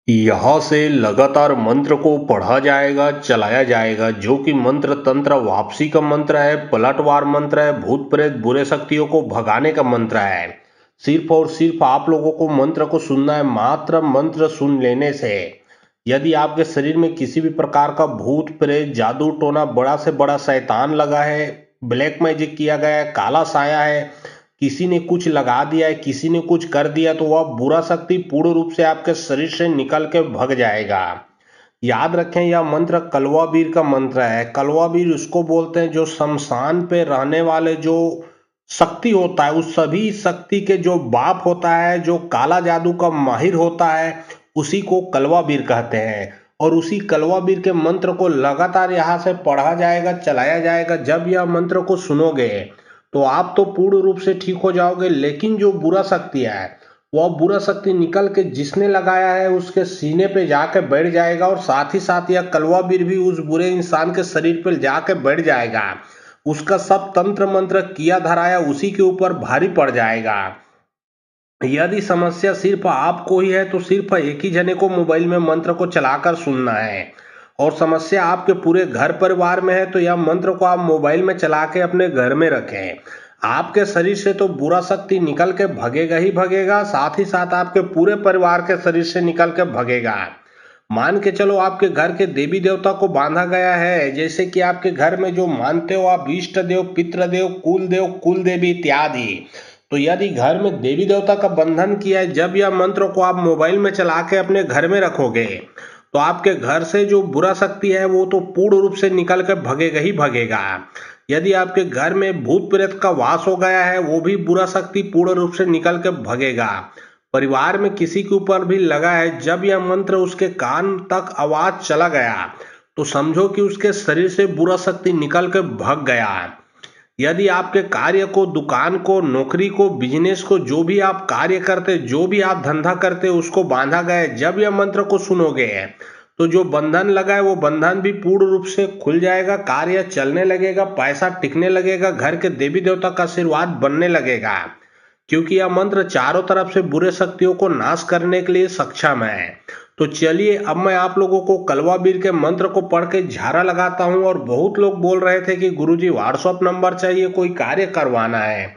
यहाँ से लगातार मंत्र को पढ़ा जाएगा, चलाया जाएगा, जो कि मंत्र तंत्र वापसी का मंत्र है, पलटवार मंत्र है, भूत प्रेत बुरे शक्तियों को भगाने का मंत्र है। सिर्फ और सिर्फ आप लोगों को मंत्र को सुनना है। मात्र मंत्र सुन लेने से यदि आपके शरीर में किसी भी प्रकार का भूत प्रेत जादू टोना बड़ा से बड़ा शैतान लगा है, ब्लैक मैजिक किया गया है, काला साया है, किसी ने कुछ लगा दिया है, किसी ने कुछ कर दिया, तो वह बुरा शक्ति पूर्ण रूप से आपके शरीर से निकल के भग जाएगा। याद रखें, यह मंत्र कलवाबीर का मंत्र है। कलवाबीर उसको बोलते हैं जो शमशान पे रहने वाले जो शक्ति होता है, उस सभी शक्ति के जो बाप होता है, जो काला जादू का माहिर होता है, उसी को कलवाबीर कहते हैं। और उसी कलवाबीर के मंत्र को लगातार यहाँ से पढ़ा जाएगा, चलाया जाएगा। जब यह मंत्र को सुनोगे तो आप तो पूर्ण रूप से ठीक हो जाओगे, लेकिन जो बुरा शक्ति है वह बुरा शक्ति निकल के जिसने लगाया है उसके सीने पे जाके बैठ जाएगा, और साथ ही साथ यह कलवाबीर भी उस बुरे इंसान के शरीर पर जाके बैठ जाएगा। उसका सब तंत्र मंत्र किया धराया उसी के ऊपर भारी पड़ जाएगा। यदि समस्या सिर्फ आपको ही है तो सिर्फ एक ही जने को मोबाइल में मंत्र को चलाकर सुनना है, और समस्या आपके पूरे घर परिवार में है तो यह मंत्र को आप मोबाइल में चला के अपने घर में रखें। आपके शरीर से तो बुरा शक्ति निकल के भगेगा ही भगेगा, साथ ही साथ आपके पूरे परिवार के शरीर से निकल के भगेगा। मान के चलो आपके घर के देवी देवता को बांधा गया है, जैसे कि आपके घर में जो मानते हो आप इष्ट देव, पितृदेव, कुल देवी इत्यादि। तो यदि घर में देवी देवता का बंधन किया है, जब यह मंत्र को आप मोबाइल में चला के अपने घर में रखोगे तो आपके घर से जो बुरा शक्ति है वो तो पूर्ण रूप से निकल कर भगेगा ही भगेगा। यदि आपके घर में भूत प्रेत का वास हो गया है, वो भी बुरा शक्ति पूर्ण रूप से निकल के भगेगा। परिवार में किसी के ऊपर भी लगा है, जब यह मंत्र उसके कान तक आवाज चला गया तो समझो कि उसके शरीर से बुरा शक्ति निकल के भग गया। यदि आपके कार्य को, दुकान को, नौकरी को, बिजनेस को, जो भी आप कार्य करते, जो भी आप धंधा करते उसको बांधा गया है, जब यह मंत्र को सुनोगे तो जो बंधन लगा है वो बंधन भी पूर्ण रूप से खुल जाएगा, कार्य चलने लगेगा, पैसा टिकने लगेगा, घर के देवी देवता का आशीर्वाद बनने लगेगा, क्योंकि यह मंत्र चारों तरफ से बुरे शक्तियों को नाश करने के लिए सक्षम है। तो चलिए अब मैं आप लोगों को कलवाबीर के मंत्र को पढ़ के झाड़ा लगाता हूं। और बहुत लोग बोल रहे थे कि गुरुजी व्हाट्सएप नंबर चाहिए, कोई कार्य करवाना है।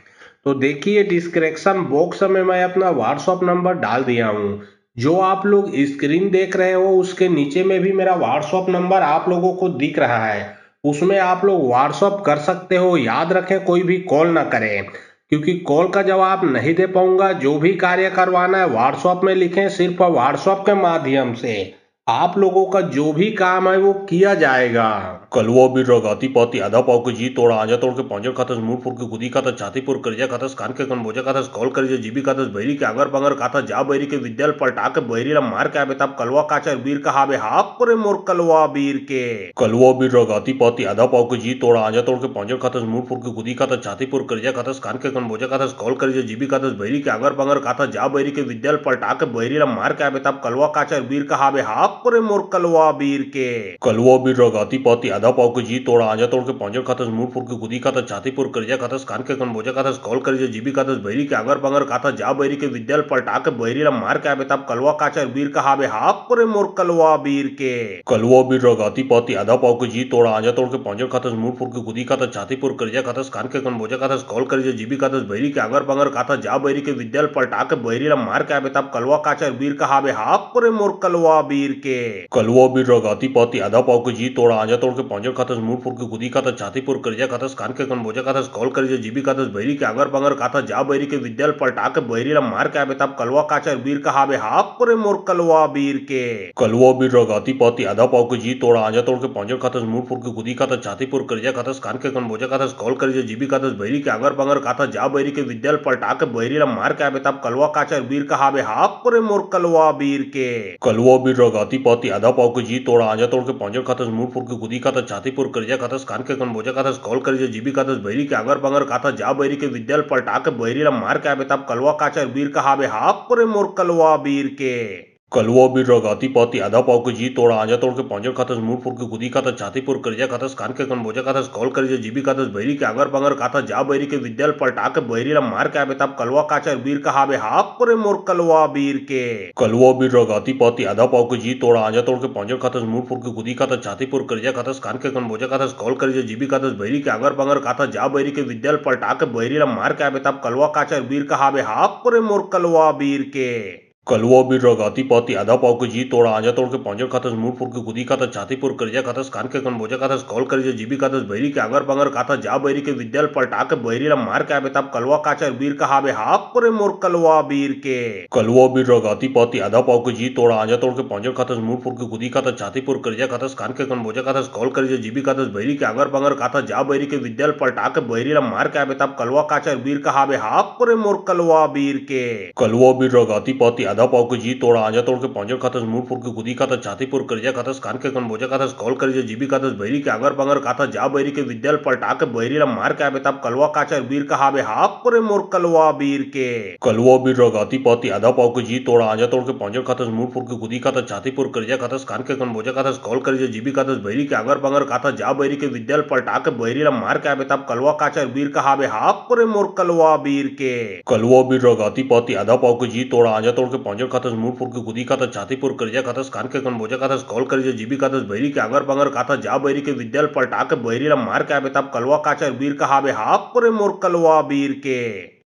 तो देखिए डिस्क्रिप्शन बॉक्स में मैं अपना व्हाट्सएप नंबर डाल दिया हूं। जो आप लोग स्क्रीन देख रहे हो उसके नीचे में भी मेरा व्हाट्सएप नंबर आप लोगों को दिख रहा है, उसमें आप लोग व्हाट्सएप कर सकते हो। याद रखें, कोई भी कॉल ना करें, क्योंकि कॉल का जवाब नहीं दे पाऊंगा। जो भी कार्य करवाना है व्हाट्सएप में लिखें, सिर्फ व्हाट्सएप के माध्यम से आप लोगों का जो भी काम है वो किया जाएगा। कलवा भी रगाती पाती आधा पाव के जी तोड़ा आजा तोड़ के पांजर खातस मुंह फुर के गुदी खातस छाती पुर करजा खातस कान के कन बोझा खातस कॉल करजा जीबी खातस बहरी के अगर बंगर खातस जा बहरी के विद्याल पलटा के बहरी ला मार के आबे तब कलवा काचर वीर कहाबे हाक करे मोर कलवा वीर के। कलवा भी रगाती पाती आधा पाव के जी तोड़ा आजा तोड़ के पांजर खातस मुंह फुर के गुदी खातस छाती पुर करजा खातस कान के कन बोझा खातस कॉल करजा जीबी खातस बहरी के अगर बंगर खातस जा बहरी के विद्याल पलटा के बहरी ला मार के आबे तब कलवा काचर वीर कहाबे हाक करे मोर कलवा वीर के। कलवा भी रगाती पाती आधा पाव के जी तोड़ा आजा तोड़ के पांजर खातस मुंह फुर के गुदी खातस छाती पुर करजा खातस कान के कन बोझा खातस कॉल करजा जीबी खातस बहरी के अगर बंगर खातस जा बहरी के विद्याल पलटा के बहरी ला मार के आबे तब कलवा काचर वीर कहाबे हाक करे मोर कलवा वीर के। कलवा भी रगाती पाती आधा पाव के जी तोड़ा आजा तोड़ के पांजर खातस मुंह फुर के गुदी खातस छाती पुर करजा खातस कान के कन बोझा खातस कॉल करजा जीबी खातस बहरी के अगर बंगर खातस जा बहरी के विद्याल पलटा के बहरी ला मार के आबे तब कलवा काचर वीर कहाबे हाक करे मोर कलवा वीर के। कलवा भी रगाती पाती आधा पाव के जी तोड़ा आजा तोड़ के पांजर खातस मुंह फुर के गुदी खातस छाती पुर करजा खातस कान के कन बोझा खातस कॉल करजा जीबी खातस बहरी के अगर बंगर खातस जा बहरी के विद्याल पलटा के बहरी ला मार के आबे तब कलवा काचर वीर कहाबे हाक करे मोर कलवा वीर के। कलवा भी रगाती पाती आधा पाव के जी तोड़ा आजा तोड़ के पांजर खातस मुंह फुर के गुदी खातस छाती पुर करजा खातस कान के कन बोझा खातस कॉल करजा जीबी खातस बहरी के अगर बंगर खातस जा बहरी के विद्याल पलटा के बहरी ला मार के आबे तब कलवा काचर वीर कहाबे हाक करे मोर कलवा वीर के। कलवा भी रगाती पाती आधा पाव के जी तोड़ा आजा तोड़ के पांजर खातस मुंह फुर के गुदी खातस छाती पुर करजा खातस कान के कन बोझा खातस कॉल करजा जीबी खातस बहरी के अगर बंगर खातस जा बहरी के विद्याल पलटा के बहरी ला मार के आबे तब कलवा काचर वीर कहाबे हाक करे मोर कलवा वीर के। कलवा बीर रगाती पाती आधा पाव के जी तोड़ा आजा तोड़ के पंजर खातस मुंह फुर के गुदी खातस छातीपुर करजा खातस कान के कन बोजा खातस कॉल करजा जीबी खातस बहरी के आगर बंगर खातस जा बहरी के विद्याल पलटा के बहरी ला मार के आबे तब कलवा काचर बीर कहाबे हाक करे मोर कलवा बीर के कलवा बीर रगाती पाती आधा पाव के जी तोड़ा आजा तोड़ के पंजर खातस मुंह फुर के गुदी खातस छातीपुर करजा खातस कान के कन बोजा खातस कॉल करजा जीबी खातस बहरी के आगर बंगर खातस जा बहरी के विद्याल पलटा के बहरी ला मार के आबे तब कलवा काचर बीर कहाबे हाक करे मोर कलवा बीर के कलवा बीर रगाती पाती आधा पाव के जी तोड़ा आजा तोड़ के पंजर खातस मुंह फुर के गुदी खातस छातीपुर करजा खातस कान के कन बोजा खातस कॉल करजा जीबी खातस बहरी के आगर बंगर खातस जा बहरी के विद्याल पलटा के बहरी ला मार के आबे तब कलवा काचर बीर कहाबे हाक करे मोर कलवा बीर के कलवा बीर रगाती पाती आधा पाव के जी तोड़ा आजा तोड़ के पंजर खातस मुंह फुर के गुदी खातस छातीपुर करजा खातस कान के कन बोजा खातस कॉल करजा जीबी खातस बहरी के आगर बंगर खातस जा बहरी के विद्याल पलटा के बहरी ला मार के आबे तब कलवा काचर बीर कहाबे हाक करे मोर कलवा बीर के कलवा बीर रगाती पाती आधा पाव के जी तोड़ा आजा तोड़ के पंजर खातस मुंह फुर के गुदी खातस छातीपुर करजा खातस कान के कन बोजा खातस कॉल करजा जीबी खातस बहरी के आगर बंगर खातस जा बहरी के विद्याल पलटा के बहरी ला मार के आबे तब कलवा काचर बीर कहाबे हाक करे मोर कलवा बीर के कलवा बीर रगाती पाती आधा पाव के जी तोड़ा आजा तोड़ के पंजर खातस मुंह फुर के गुदी खातस छातीपुर करजा खातस कान के कन बोजा खातस कॉल करजा जीबी खातस बहरी के आगर बंगर खातस जा बहरी के विद्याल पलटा के बहरी ला मार के आबे तब कलवा काचर बीर कहाबे हाक करे मोर कलवा बीर के कलवा बीर रगाती पाती आधा पाव के जी तोड़ा आजा तोड़ के पंजर खातस मुंह फुर के गुदी खातस छातीपुर करजा खातस कान के कन बोजा खातस कॉल करजा जीबी खातस बहरी के आगर बंगर खातस जा बहरी के विद्याल पलटा के बहरी ला मार के आबे तब कलवा काचर बीर कहाबे हाक करे मोर कलवा बीर के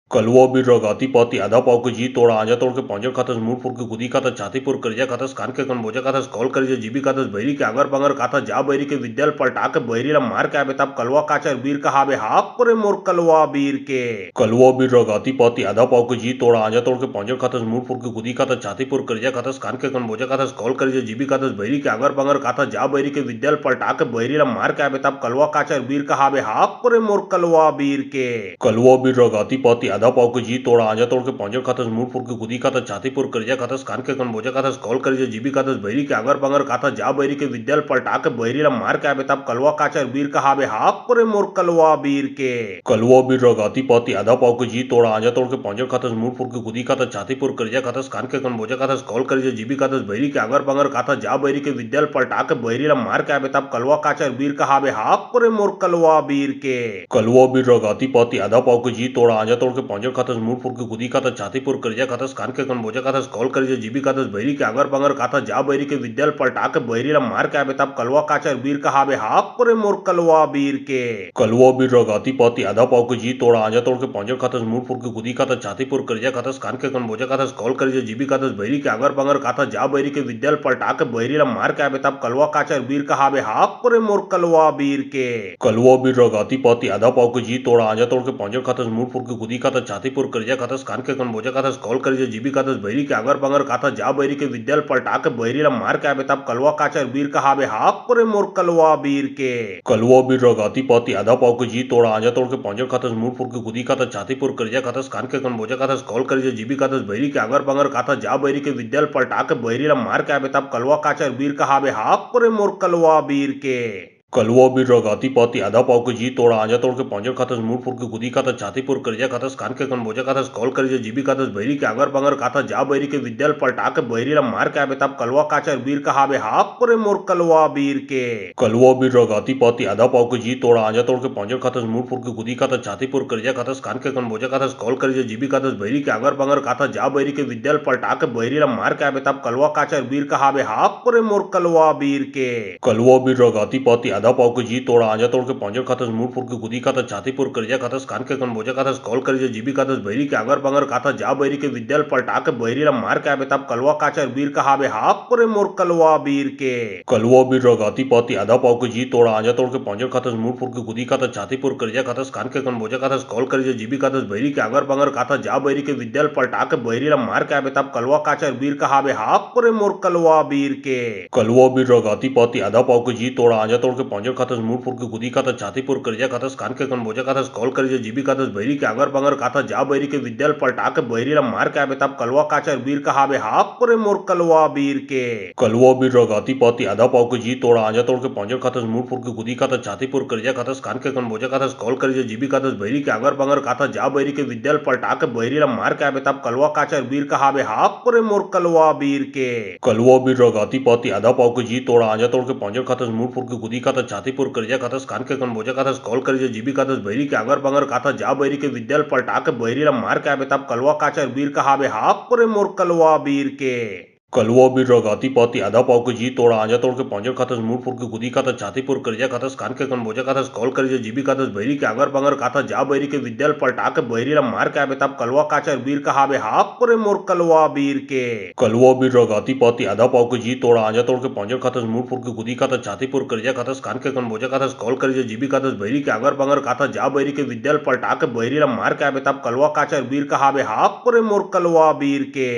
कलवा बीर रगाती पाती आधा पाव के जी तोड़ा आजा तोड़ के पंजर खातस मुंह फुर के गुदी खातस छातीपुर करजा खातस कान के कन बोजा खातस कॉल करजा जीबी खातस बहरी के आगर बंगर खातस जा बहरी के विद्याल पलटा के बहरी ला मार के आबे तब कलवा काचर बीर कहाबे हाक करे मोर कलवा बीर के कलवा बीर रगाती पाती आधा पाव के जी तोड़ा आजा तोड़ के पंजर खातस मुंह फुर के गुदी खातस छातीपुर करजा खातस कान के कन बोजा खातस कॉल करजा जीबी खातस बहरी के आगर बंगर खातस जा बहरी के विद्याल पलटा के बहरी ला मार के आबे तब कलवा काचर बीर कहाबे हाक करे मोर कलवा बीर के कलवा बीर रगाती पाती आधा पाव के जी तोड़ा आजा तोड़ के पंजर खातस मुंह फुर के गुदी खातस छातीपुर करजा खातस कान के कन बोजा खातस कॉल करजा जीबी खातस बहरी के आगर बंगर खातस जा बहरी के विद्याल पलटा के बहरी ला मार के आबे तब कलवा काचर बीर कहाबे हाक करे मोर कलवा बीर के कलवा बीर रगाती पाती आधा पाव के जी तोड़ा आजा तोड़ के पंजर खातस मुंह फुर के गुदी खातस छातीपुर करजा खातस कान के कन बोजा खातस कॉल करजा जीबी खातस बहरी के आगर बंगर खातस जा बहरी के विद्याल पलटा के बहरी ला मार के आबे तब कलवा काचर बीर कहाबे हाक करे मोर कलवा बीर के कलवा बीर रगाती पाती आधा पाव के जी तोड़ा आजा तोड़ के पंजर खातस मुंह फुर के गुदी खातस छातीपुर करजा खातस कान के कन बोजा खातस कॉल करजा जीबी खातस बहरी के आगर बंगर खातस जा बहरी के विद्याल पलटा के बहरी ला मार के आबे तब कलवा काचर बीर कहाबे हाक करे मोर कलवा बीर के कलवा बीर रगाती पाती आधा पाव के जी तोड़ा आजा तोड़ के पंजर खातस मुंह फुर के गुदी खातस छातीपुर करजा खातस कान के कन बोजा खातस कॉल करजा जीबी खातस बहरी के आगर बंगर खातस जा बहरी के विद्याल पलटा के बहरी ला मार के आबे तब कलवा काचर बीर कहाबे हाक करे मोर कलवा बीर के कलवा बीर रगाती पाती आधा पाव के जी तोड़ा आजा तोड़ के पंजर खातस मुंह फुर के गुदी खातस छातीपुर करजा खातस कान के कन बोजा खातस कॉल करजा जीबी खातस बहरी के आगर बंगर खातस जा बहरी के विद्याल पलटा के बहरी ला मार के आबे तब कलवा काचर बीर कहाबे हाक करे मोर कलवा बीर के कलवा बीर रगाती पाती आधा पाव के जी तोड़ा आजा तोड़ के पंजर खातस मुंह फुर के गुदी खातस छातीपुर करजा खातस कान के कन बोजा खातस कॉल करजा जीबी खातस बहरी के आगर बंगर खातस जा बहरी के विद्याल पलटा के बहरी ला मार के आबे तब कलवा काचर बीर कहाबे हाक करे मोर कलवा बीर के कलवा बीर रगाती पाती आधा पाव के जी तोड़ा आजा तोड़ के पंजर खातस मुंह फुर के गुदी खातस छातीपुर करजा खातस कान के कन बोजा खातस कॉल करजा जीबी खातस बहरी के आगर बंगर खातस जा बहरी के विद्याल पलटा के बहरी ला मार के आबे तब कलवा काचर बीर कहाबे हाक करे मोर कलवा बीर के कलवा बीर रगाती पाती आधा पाव के जी तोड़ा आजा तोड़ के पंजर खातस मुंह फुर के गुदी खातस छातीपुर करजा खातस कान के कन बोजा खातस कॉल करजा जीबी खातस बहरी के आगर बंगर खातस जा बहरी के विद्याल पलटा के बहरी ला मार के आबे तब कलवा काचर बीर कहाबे हाक करे मोर कलवा बीर के कलवा बीर रगाती पाती आधा पाव के जी तोड़ा आजा तोड़ के पंजर खातस मुंह फुर के गुदी खातस छातीपुर करजा खातस कान के कन बोजा खातस कॉल करजा जीबी खातस बहरी के आगर बंगर खातस जा बहरी के विद्याल पलटा के बहरी ला मार के आबे तब कलवा काचर बीर कहाबे हाक करे मोर कलवा बीर के कलवा बीर रगाती पाती आधा पाव के जी तोड़ा आजा तोड़ के पंजर खातस मुंह फुर के गुदी खातस छातीपुर करजा खातस कान के कन बोजा खातस कॉल करजा जीबी खातस बहरी के आगर बंगर खातस जा बहरी के विद्याल पलटा के बहरी ला मार के आबे तब कलवा काचर बीर कहाबे हाक करे मोर कलवा बीर के कलवा बीर रगाती पाती आधा पाव के जी तोड़ा आजा तोड़ के पहुंचर खातस मूरपुर के गुदी खातस छातीपुर करजा खातस कान के कनबोजा खातस कॉल करजा जीबी खातस बहरी के आगर बंगर खातस जा बहरी के विद्याल पलटा के बहरी ला मार के आबे तब कलवा काचर वीर का हाबे हाफ करे मोर कलवा वीर के कलवा वीर रगाती पाती आधा पाव के जी तोड़ा आजा तोड़ के पहुंचर खातस मूरपुर के गुदी खातस छातीपुर करजा खातस कान के कनबोजा खातस कॉल करजा जीबी खातस बहरी के आगर बंगर खातस जा बहरी के विद्याल पलटा के बहरी ला मार के आबे तब कलवा काचर वीर का हाबे हाफ करे मोर कलवा वीर के कलवा वीर रगाती पाती आधा पाव के जी तोड़ा आजा तोड़ के पहुंचर खातस मूरपुर के गुदी खातस छातीपुर करजा खातस कान के कनबोजा खातस कॉल करजा जीबी खातस बहरी के आगर बंगर खातस जा बहरी के विद्याल पलटा के बहरी ला मार के आबे तब कलवा काचर वीर का हाबे हाफ करे मोर कलवा वीर के कलवा वीर रगाती पाती आधा पाव के जी तोड़ा आजा तोड़ के पहुंचर खातस मूरपुर के गुदी खातस छातीपुर करजा खातस कान के कनबोजा खातस कॉल करजा जीबी खातस बहरी के आगर बंगर खातस जा बहरी के विद्याल पलटा के बहरी ला मार के आबे तब कलवा काचर वीर का हाबे हाफ करे मोर कलवा वीर के कलवा वीर रगाती पाती आधा पाव के जी तोड़ा आजा तोड़ के पहुंचर खातस मूरपुर के गुदी खातस छातीपुर करजा खातस कान के कनबोजा खातस कॉल करजा जीबी खातस बहरी के आगर बंगर खातस जा बहरी के विद्याल पलटा के बहरी ला मार के आबे तब कलवा काचर वीर का हाबे हाफ करे मोर कलवा वीर के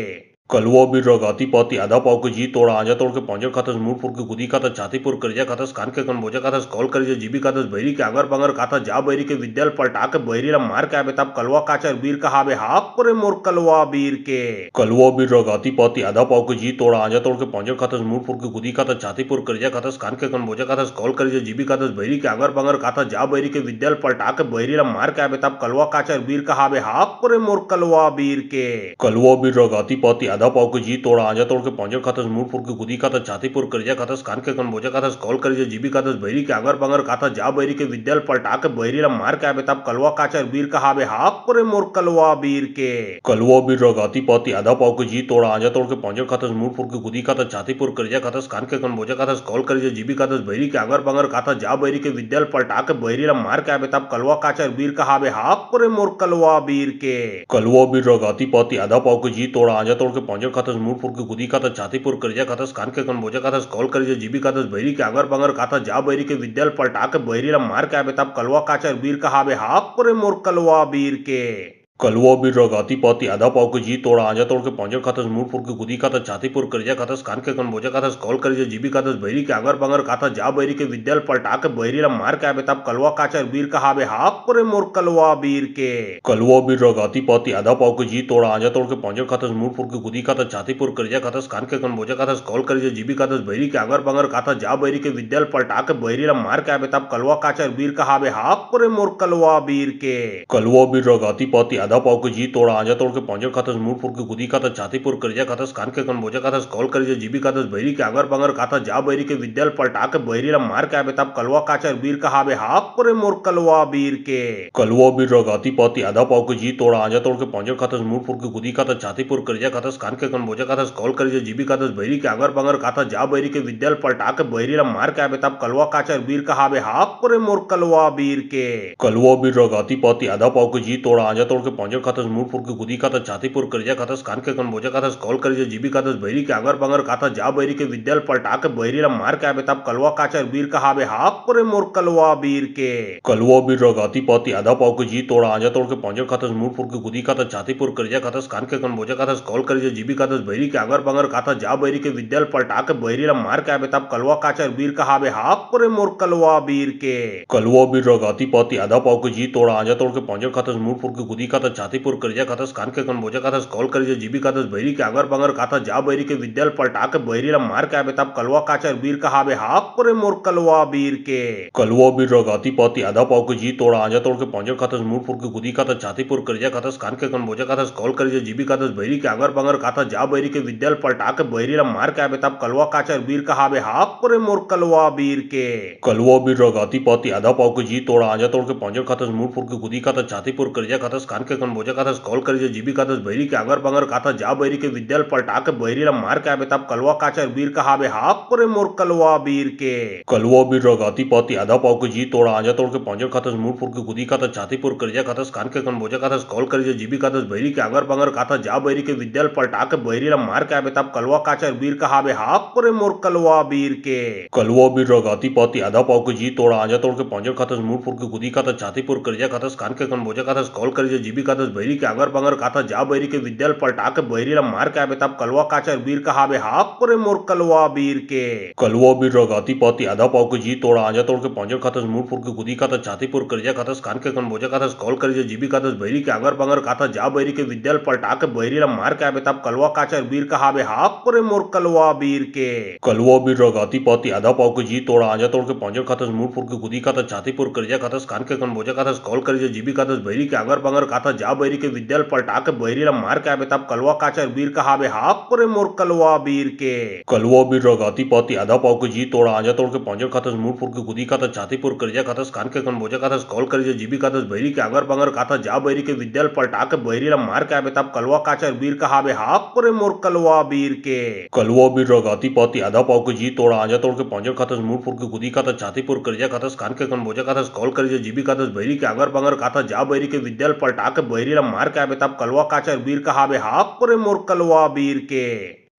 कलवा वीर रगाती पाती आधा पाव के जी तोड़ा आजा तोड़ के पहुंचर खातस मूरपुर के गुदी खातस छातीपुर करजा खातस कान के कनबोजा खातस कॉल करजा जीबी खातस बहरी के आगर बंगर खातस जा बहरी के विद्याल पलटा के बहरी ला मार के आबे तब कलवा काचर वीर का हाबे हाफ करे मोर कलवा वीर के कलवा वीर रगाती पाती आधा पाव के जी तोड़ा आजा तोड़ के पहुंचर खातस मूरपुर के गुदी खातस छातीपुर करजा खातस कान के कनबोजा खातस कॉल करजा जीबी खातस बहरी के आगर बंगर खातस जा बहरी के विद्याल पलटा के बहरी ला मार के आबे तब कलवा काचर वीर का हाबे हाफ करे मोर कलवा वीर के कलवा वीर रगाती पाती आधा पाव के जी तोड़ा आजा तोड़ के पहुंचर खातस मूरपुर के गुदी खातस छातीपुर करजा खातस कान के कनबोजा खातस कॉल करजा जीबी खातस बहरी के आगर बंगर खातस जा बहरी के विद्याल पलटा के बहरी ला मार के आबे तब कलवा काचर वीर का हाबे हाफ करे मोर कलवा वीर के कलवा वीर रगाती पाती आधा पाव के जी तोड़ा आजा तोड़ के पहुंचर खातस मूरपुर के गुदी खातस छातीपुर करजा खातस कान के कनबोजा खातस कॉल करजा जीबी खातस बहरी के आगर बंगर खातस जा बहरी के विद्याल पलटा के बहरी ला मार के आबे तब कलवा काचर वीर का हाबे हाफ करे मोर कलवा वीर के कलवा वीर रगाती पाती आधा पाव के जी तोड़ा आजा तोड़ के पहुंचर खातस मूरपुर के गुदी खातस छातीपुर करजा खातस कान के कनबोजा खातस कॉल करजा जीबी खातस बहरी के आगर बंगर खातस जा बहरी के विद्याल पलटा के बहरी ला मार के आबे तब कलवा काचर वीर का हाबे हाफ करे मोर कलवा वीर के कलवा वीर रगाती पाती आधा पाव के जी तोड़ा आजा तोड़ के पहुंचर खातस मूरपुर के गुदी खातस छातीपुर करजा खातस कान के कनबोजा खातस कॉल करजा जीबी खातस बहरी के आगर बंगर खातस जा बहरी के विद्याल पलटा के बहरी ला मार के आबे तब कलवा काचर वीर का हाबे हाफ करे मोर कलवा वीर के कलवा वीर रगाती पाती आधा पाव के जी तोड़ा आजा तोड़ के पहुंचर खातस मूरपुर के गुदी खातस छातीपुर करजा खातस कान के कनबोजा खातस कॉल करजा जीबी खातस बहरी के आगर बंगर खातस जा बहरी के विद्याल पलटा के बहरी ला मार के आबे तब कलवा काचर वीर का हाबे हाफ करे मोर कलवा वीर के कलवा वीर रगाती पाती आधा पाव के जी तोड़ा आजा तोड़ के पहुंचर खातस मूरपुर के गुदी खातस छातीपुर करजा खातस कान के कनबोजा खातस कॉल करजा जीबी खातस बहरी के आगर बंगर खातस जा बहरी के विद्याल पलटा के बहरी ला मार के आबे तब कलवा काचर वीर का हाबे हाफ करे मोर कलवा वीर के कलवा वीर रगाती पाती आधा पाव के जी तोड़ा आजा तोड़ के पहुंचर खातस मूरपुर के गुदी खातस छातीपुर करजा खातस कान के कनबोजा खातस कॉल करजा जीबी खातस बहरी के आगर बंगर खातस जा बहरी के विद्याल पलटा के बहरी ला मार के आबे तब कलवा काचर वीर का हाबे हाफ करे मोर कलवा वीर के कलवा वीर रगाती पाती आधा पाव के जी तोड़ा आजा तोड़ के पहुंचर खातस मूरपुर के गुदी खातस छातीपुर करजा खातस कान के कनबोजा खातस कॉल करजा जीबी खातस बहरी के आगर बंगर खातस जा बहरी के विद्याल पलटा के बहरी ला मार के आबे तब कलवा काचर वीर का हाबे हाफ करे मोर कलवा वीर के कलवा वीर रगाती पाती आधा पाव के जी तोड़ा आजा तोड़ के पहुंचर खातस मूरपुर के गुदी खातस छातीपुर करजा खातस कान के कनबोजा खातस कॉल करजा जीबी खातस बहरी के आगर बंगर खातस जा बहरी के विद्याल पलटा के बहरी ला मार के आबे तब कलवा काचर वीर का हाबे हाफ करे मोर कलवा वीर के कलवा वीर रगाती पाती आधा पाव के जी तोड़ा आजा तोड़ के पहुंचर खातस मूरपुर के गुदी खातस छातीपुर करजा खातस कान के कनबोजा खातस कॉल करजा जीबी खातस बहरी के आगर बंगर खातस जा बहरी के विद्याल पलटा के बहरी ला मार के आबे तब कलवा काचर वीर का हाबे हाफ करे मोर कलवा वीर के कलवा वीर रगाती पाती आधा पाव के जी तोड़ा आजा तोड़ के पहुंचर खातस मूरपुर के गुदी खातस छातीपुर करजा खातस कान के कनबोजा खातस कॉल करजा जीबी खातस बहरी के आगर बंगर खातस जा बहरी के विद्याल पलटा के बहरी ला मार के आबे तब कलवा काचर वीर का हाबे हाफ करे मोर कलवा वीर के कलवा वीर रगाती पाती आधा पाव के जी तोड़ा आजा तोड़ के पहुंचर खातस मूरपुर के गुदी खातस छातीपुर करजा खातस कान के कनबोजा खातस कॉल करजा जीबी खातस बहरी के आगर बंगर खातस जा बहरी के विद्याल पलटा के बहरी ला मार के आबे तब कलवा काचर वीर का हाबे हाफ करे मोर कलवा वीर के कलवा वीर रगाती पाती आधा पाव के जी तोड़ा आजा तोड़ के पहुंचर खातस मूरपुर के गुदी खातस छातीपुर करजा खातस कान के कनबोजा खातस कॉल करजा जीबी खातस बहरी के आगर बंगर खातस जा बहरी के विद्याल पलटा के बहरी ला मार के आबे तब कलवा काचर वीर का हाबे हाफ करे मोर कलवा वीर के कलवा वीर रगाती पाती आधा पाव के जी तोड़ा आजा तोड़ के पहुंचर खातस मूरपुर के गुदी खातस छातीपुर करजा खातस कान के कनबोजा खातस कॉल करजा जीबी जीबिकादस बहिरी के अगर बंगर काथा जा बहिरी के विद्याल पलटा के बहिरीला मार के आबे तब कलवा काचर बीर कहाबे हाक करे मोर कलवा बीर के कलवा बीर रगाती पाती आधा पाव के जी तोड़ा आजा तोड़ के पंजर खातस मुंह फुर के गुदी खातस छाती पुर करजा खातस कान के कन बोजा खातस कॉल करजा जीबिकादस बहिरी के अगर बंगर काथा जा बहिरी के विद्याल पलटा के बहिरीला मार के आबे तब कलवा काचर बीर कहाबे हाक करे मोर कलवा बीर के कलवा बीर रगाती पाती आधा पाव के जी तोड़ा आजा तोड़ के पंजर खातस मुंह फुर के गुदी खातस छाती पुर करजा खातस कान के कन बोजा खातस कॉल करजा जीबिकादस बहिरी के अगर बंगर काथा जा बहिरी के विद्याल पलटा के बहिरीला मार के आबे तब कलवा काचर बीर कहाबे हाक करे मोर कलवा बीर के कलवा बीर रगाती पाती आधा पाव के जी तोड़ा आजा तोड़ के पंजर खातस मुंह फुर के गुदी खातस छाती पुर करजा खातस कान के कन बोजा खातस कॉल करजा जीबिकादस बहिरी के अगर बंगर काथा जा बहिरी के विद्याल पलटा के बहिरीला मार के आबे तब कलवा काचर बीर कहाबे हाक करे मोर कलवा बीर के कलवा बीर रगाती पाती आधा पाव के जी तोड़ा आजा तोड़ के पंजर खातस मुंह फुर के गुदी खातस छाती पुर करजा खातस कान के कन बोजा खातस कॉल करजा जीबिकादस बहिरी के अगर बंगर काथा जा बहिरी के विद्याल पलटा के बहिरीला मार के आबे तब कलवा काचर बीर कहाबे हाक करे मोर कलवा बीर के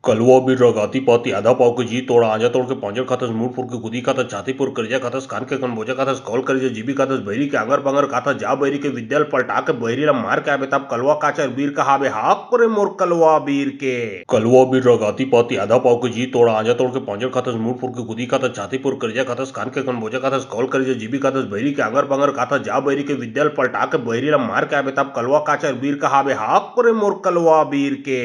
कलवा बीर रगाती पाती आधा पाव के जी तोड़ा आजा तोड़ के पंजर खातस मुंह फुर के गुदी खातस छाती पुर करजा खातस कान के कन बोजा खातस कॉल करजा जीबिकादस बहिरी के अगर बंगर काथा जा बहिरी के विद्याल पलटा के बहिरीला मार के आबे तब कलवा काचर बीर कहाबे हाक करे मोर कलवा बीर के कलवा बीर रगाती पाती आधा पाव के जी तोड़ा आजा तोड़ के पंजर खातस मुंह फुर के गुदी खातस छाती पुर करजा खातस कान के कन बोजा खातस कॉल करजा जीबिकादस बहिरी के अगर बंगर काथा जा बहिरी के विद्याल पलटा के बहिरीला मार के आबे तब कलवा काचर बीर कहाबे हाक करे मोर कलवा बीर के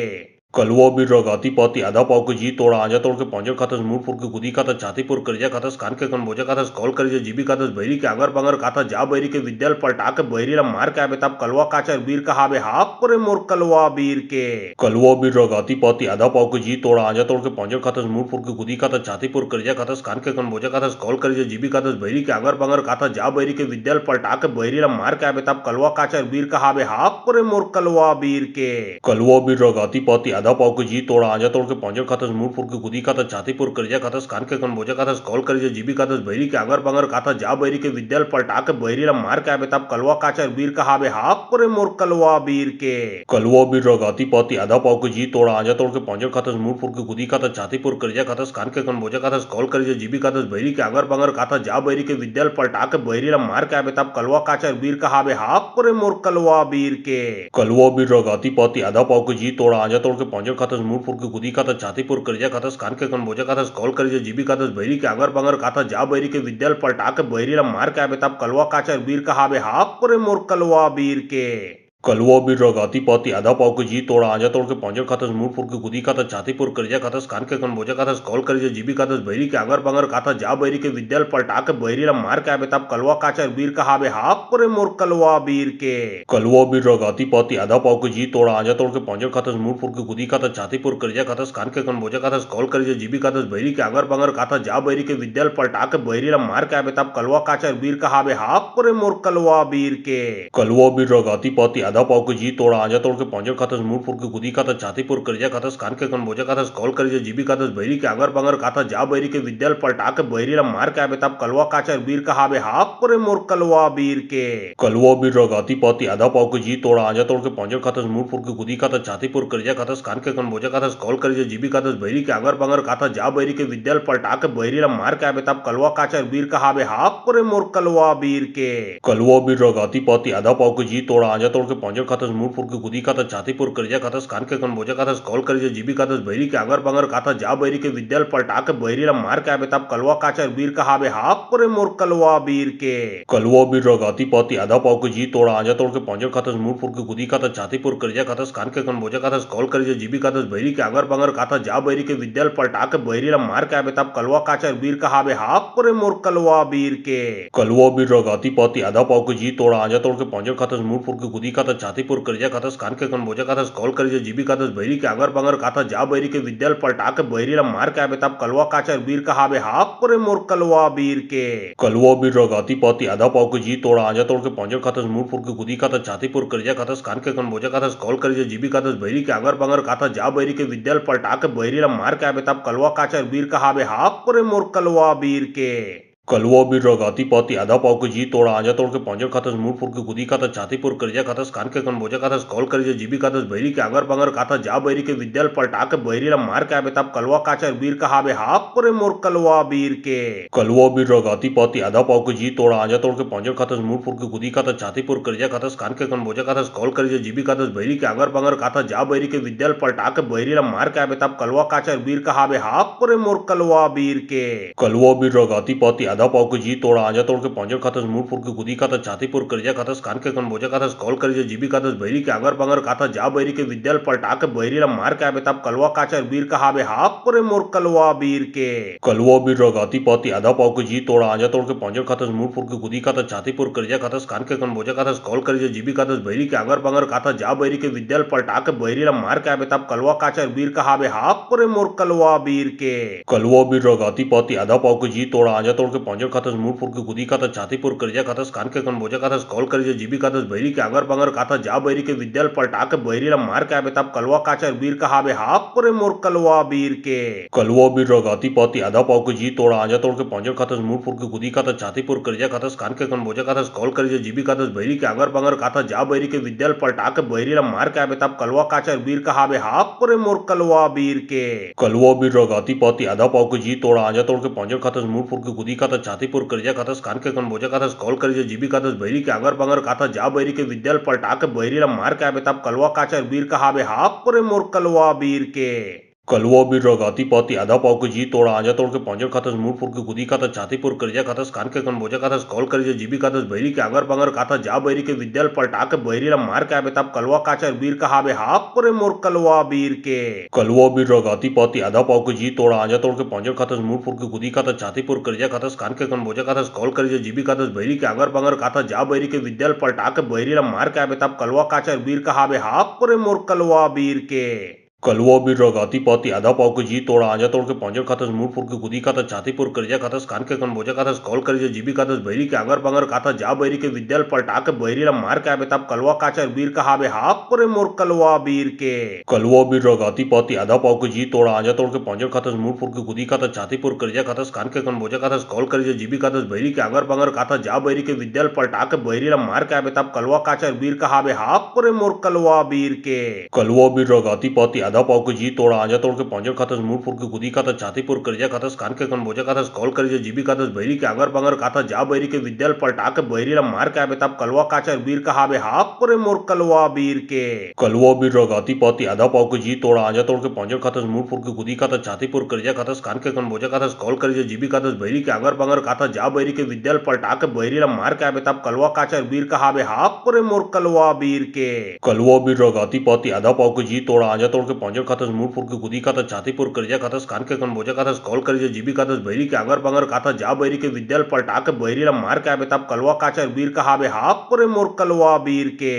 कलवा बीर रगाती पाती आधा पाव के जी तोड़ा आजा तोड़ के पंजर खातस मुंह फुर के गुदी खातस छाती पुर करजा खातस कान के कन बोजा खातस कॉल करजा जीबिकादस बहिरी के अगर बंगर काथा जा बहिरी के विद्याल पलटा के बहिरीला मार के आबे तब कलवा काचर बीर कहाबे हाक करे मोर कलवा बीर के कलवा बीर रगाती पाती आधा पाव के जी तोड़ा आजा तोड़ के पंजर खातस मुंह फुर के गुदी खातस छाती पुर करजा खातस कान के कन बोजा खातस कॉल करजा जीबिकादस बहिरी के अगर बंगर काथा जा बहिरी के विद्याल पलटा के बहिरीला मार के आबे तब कलवा काचर बीर कहाबे हाक करे मोर कलवा बीर के कलवा बीर रगाती पाती आधा पाव के जी तोड़ा आजा तोड़ के पंजर खातस मुंह फुर के गुदी खातस छाती पुर करजा खातस कान के कन बोजा खातस कॉल करजा जीबिकादस बहिरी के अगर बंगर काथा जा बहिरी के विद्याल पलटा के बहिरीला मार के आबे तब कलवा काचर बीर कहाबे हाक करे मोर कलवा बीर के कलवा बीर रगाती पाती आधा पाव के जी तोड़ा आजा तोड़ के पंजर खातस मुंह फुर के गुदी खातस छाती पुर करजा खातस कान के कन बोजा खातस कॉल करजा जीबिकादस बहिरी के अगर बंगर काथा जा बहिरी के विद्याल पलटा के बहिरीला मार के आबे तब कलवा काचर बीर कहाबे हाक करे मोर कलवा बीर के कलवा बीर रगाती पाती आधा पाव के जी तोड़ा आजा तोड़ के पंजर खातस मुंह फुर के गुदी खातस छाती पुर करजा खातस कान के कन बोजा खातस कॉल करजा जीबिकादस बहिरी के अगर बंगर काथा जा बहिरी के विद्याल पलटा के बहिरीला मार के आबे तब कलवा काचर बीर कहाबे हाक करे मोर कलवा बीर के कलवा बीर रगाती पाती आधा पाव के जी तोड़ा आजा तोड़ के पंजर खातस मुंह फुर के गुदी खातस छाती पुर करजा खातस कान के कन बोजा खातस कॉल करजा जीबिकादस बहिरी के अगर बंगर काथा जा बहिरी के विद्याल पलटा के बहिरीला मार के आबे तब कलवा काचर बीर कहाबे हाक करे मोर कलवा बीर के कलवा बीर रगाती पाती आधा पाव के जी तोड़ा आजा तोड़ के पंजर खातस मुंह फुर के गुदी खातस छाती पुर करजा खातस कान के कन बोजा खातस कॉल करजा जीबिकादस बहिरी के अगर बंगर काथा जा बहिरी के विद्याल पलटा के बहिरीला मार के आबे तब कलवा काचर बीर कहाबे हाक करे मोर कलवा बीर के कलवा बीर रगाती पाती आधा पाव के जी तोड़ा आजा तोड़ के पंजर खातस मुंह फुर के गुदी खातस छाती पुर करजा खातस कान के कन बोजा खातस कॉल करजा जीबिकादस बहिरी के अगर बंगर काथा जा बहिरी के विद्याल पलटा के बहिरीला मार के आबे तब कलवा काचर बीर कहाबे हाक करे मोर कलवा बीर के कलवा बीर रगाती पाती आधा पाव के जी तोड़ा आजा तोड़ के पंजर खातस मुंह फुर के गुदी खातस छाती पुर करजा खातस कान के कन बोजा खातस कॉल करजा जीबिकादस बहिरी के अगर बंगर काथा जा बहिरी के विद्याल पलटा के बहिरीला मार के आबे तब कलवा काचर बीर कहाबे हाक करे मोर कलवा बीर के कलवा बीर रगाती पाती आधा पाव के जी तोड़ा आजा तोड़ के पंजर खातस मुंह फुर के गुदी खातस छाती पुर करजा खातस कान के कन बोजा खातस कॉल करजा जीबिकादस बहिरी के अगर बंगर काथा जा बहिरी के विद्याल पलटा के बहिरीला मार के आबे तब कलवा काचर बीर कहाबे हाक करे मोर कलवा बीर के कलवा बीर रगाती पाती आधा पाव के जी तोड़ा आजा तोड़ के पंजर खातस मुंह फुर के गुदी खातस छाती पुर करजा खातस कान के कन बोजा खातस कॉल करजा जीबिकादस बहिरी के अगर बंगर काथा जा बहिरी के विद्याल पलटा के बहिरीला मार के आबे तब कलवा काचर बीर कहाबे हाक करे मोर कलवा बीर के कलवा बीर रगाती पाती आधा पाव के जी तोड़ा आजा तोड़ के पंजर खातस मुंह फुर के गुदी खातस छाती पुर करजा खातस कान के कन बोजा खातस कॉल करजा जीबिकादस बहिरी के अगर बंगर काथा जा बहिरी के विद्याल पलटा के बहिरीला मार के आबे तब कलवा काचर बीर कहाबे हाक करे मोर कलवा बीर के कलवा बीर रगाती पाती आधा पाव के जी तोड़ा आजा तोड़ के पंजर खातस मुंह फुर के गुदी खातस छाती पुर करजा खातस कान के कन बोजा खातस कॉल करजा जीबिकादस बहिरी के अगर बंगर काथा जा बहिरी के विद्याल पलटा के बहिरीला मार के आबे तब कलवा काचर बीर कहाबे हाक करे मोर कलवा बीर के। कलवा बीर रगाती पाती आधा पाव के जी तोड़ा आजा तोड़ के पौंजर खातस मूड फुर के गुदी खातस छातीपुर करजा खातस कान के कन बोजा खातस कॉल करजा जीबी खातस बहरी के आगर बंगर खाता जा बहरी के विद्याल पलटा के बहरी ला मार के आबे तब कलवा काचर बीर कहाबे हाफ करे मोर कलवा बीर के कलवा बीर रगाती पाती आधा पाव के जी तोड़ा आजा तोड़ के पौंजर खातस मूड फुर के गुदी खातस छातीपुर करजा खातस कान के कन बोजा खातस कॉल करजा जीबी खातस बहरी के आगर बंगर खाता जा बहरी के विद्याल पलटा के बहरी ला मार के आबे तब कलवा काचर बीर कहाबे हाफ करे मोर कलवा बीर के कलवा बीर रगाती पाती आधा पाव के जी तोड़ा आजा तोड़ के पौंजर खातस मूड फुर के गुदी खातस छातीपुर करजा खातस कान के कन बोजा खातस कॉल करजा जीबी खातस बहरी के आगर बंगर खाता जा बहरी के विद्याल पलटा के बहरी ला मार के आबे तब कलवा काचर बीर कहाबे हाफ करे मोर कलवा बीर के कलवा बीर रगाती पाती आधा पाव के जी तोड़ा आजा तोड़ के पौंजर खातस मूड फुर के गुदी खातस छातीपुर करजा खातस कान के कन बोजा खातस कॉल करजा जीबी खातस बहरी के आगर बंगर खाता जा बहरी के विद्याल पलटा के बहरी ला मार के आबे तब कलवा काचर बीर कहाबे हाफ करे मोर कलवा बीर के कलवा बीर रगाती पाती आधा पाव के जी तोड़ा आजा तोड़ के पौंजर खातस मूड फुर के गुदी खातस छातीपुर करजा खातस कान के कन बोजा खातस कॉल करजा जीबी खातस बहरी के आगर बंगर खाता जा बहरी के विद्याल पलटा के बहरी ला मार के आबे तब कलवा काचर बीर कहाबे हाफ करे मोर कलवा बीर के कलवा बीर रगाती पाती आधा पाव के जी तोड़ा आजा तोड़ के पौंजर खातस मूड फुर के गुदी खातस छातीपुर करजा खातस कान के कन बोजा खातस कॉल करजा जीबी खातस बहरी के आगर बंगर खाता जा बहरी के विद्याल पलटा के बहरी ला मार के आबे तब कलवा काचर बीर कहाबे हाफ करे मोर कलवा बीर के कलवा बीर रगाती पाती आधा पाव के जी तोड़ा आजा तोड़ के पौंजर खातस मूड फुर के गुदी खातस छातीपुर करजा खातस कान के कन बोजा खातस कॉल करजा जीबी खातस बहरी के आगर बंगर खाता जा बहरी के विद्याल पलटा के बहरी ला मार के आबे तब कलवा काचर बीर कहाबे हाफ करे मोर कलवा बीर के कलवा बीर रगाती पाती आधा पाव के जी तोड़ा आजा तोड़ के पौंजर खातस मूड फुर के गुदी खातस छातीपुर करजा खातस कान के कन बोजा खातस कॉल करजा जीबी खातस बहरी के आगर बंगर खाता जा बहरी के विद्याल पलटा के बहरी ला मार के आबे तब कलवा काचर बीर कहाबे हाफ करे मोर कलवा बीर के कलवा बीर रगाती पाती आधा पाव के जी तोड़ा आजा तोड़ के पौंजर खातस मूड फुर के गुदी खातस छातीपुर करजा खातस कान के कन बोजा खातस कॉल करजा जीबी खातस बहरी के आगर बंगर खाता जा बहरी के विद्याल पलटा के बहरी ला मार के आबे तब कलवा काचर बीर कहाबे हाफ करे मोर कलवा बीर के कलवा बीर रगाती पाती आधा पाव के जी तोड़ा आजा तोड़ के पौंजर खातस मूड फुर के गुदी खातस छातीपुर करजा खातस कान के कन बोजा खातस कॉल करजा जीबी खातस बहरी के आगर बंगर खाता जा बहरी के विद्याल पलटा के बहरी ला मार के आबे तब कलवा काचर बीर कहाबे हाफ करे मोर कलवा बीर के कलवा बीर रगाती पाती आधा पाव के जी तोड़ा आजा तोड़ के पौंजर खातस मूड फुर के गुदी खातस छातीपुर करजा खातस कान के कन बोजा खातस कॉल करजा जीबी खातस बहरी के आगर बंगर खाता जा बहरी के विद्याल पलटा के बहरी ला मार के आबे तब कलवा काचर बीर कहाबे हाफ करे मोर कलवा बीर के कलवा बीर रगाती पाती आधा पाव के जी तोड़ा आजा तोड़ के पौंजर खातस मूड फुर के गुदी खातस छातीपुर करजा खातस कान के कन बोजा खातस कॉल करजा जीबी खातस बहरी के आगर बंगर खाता जा बहरी के विद्याल पलटा के बहरी ला मार के आबे तब कलवा काचर बीर कहाबे हाफ करे मोर कलवा बीर के कलवा बीर रगाती पाती आधा पाव के जी तोड़ा आजा तोड़ के पौंजर खातस मूड फुर के गुदी खातस छातीपुर करजा खातस कान के कन बोजा खातस कॉल करजा जीबी खातस बहरी के आगर बंगर खाता जा बहरी के विद्याल पलटा के बहरी ला मार के आबे तब कलवा काचर बीर कहाबे हाफ करे मोर कलवा बीर के कलवा बीर रगाती पाती आधा पाव के जी तोड़ा आजा तोड़ के पौंजर खातस मूड फुर के गुदी खातस छातीपुर करजा खातस कान के कन बोजा खातस कॉल करजा जीबी खातस बहरी के आगर बंगर खाता जा बहरी के विद्याल पलटा के बहरी ला मार के आबे तब कलवा काचर बीर कहाबे हाफ करे मोर कलवा बीर के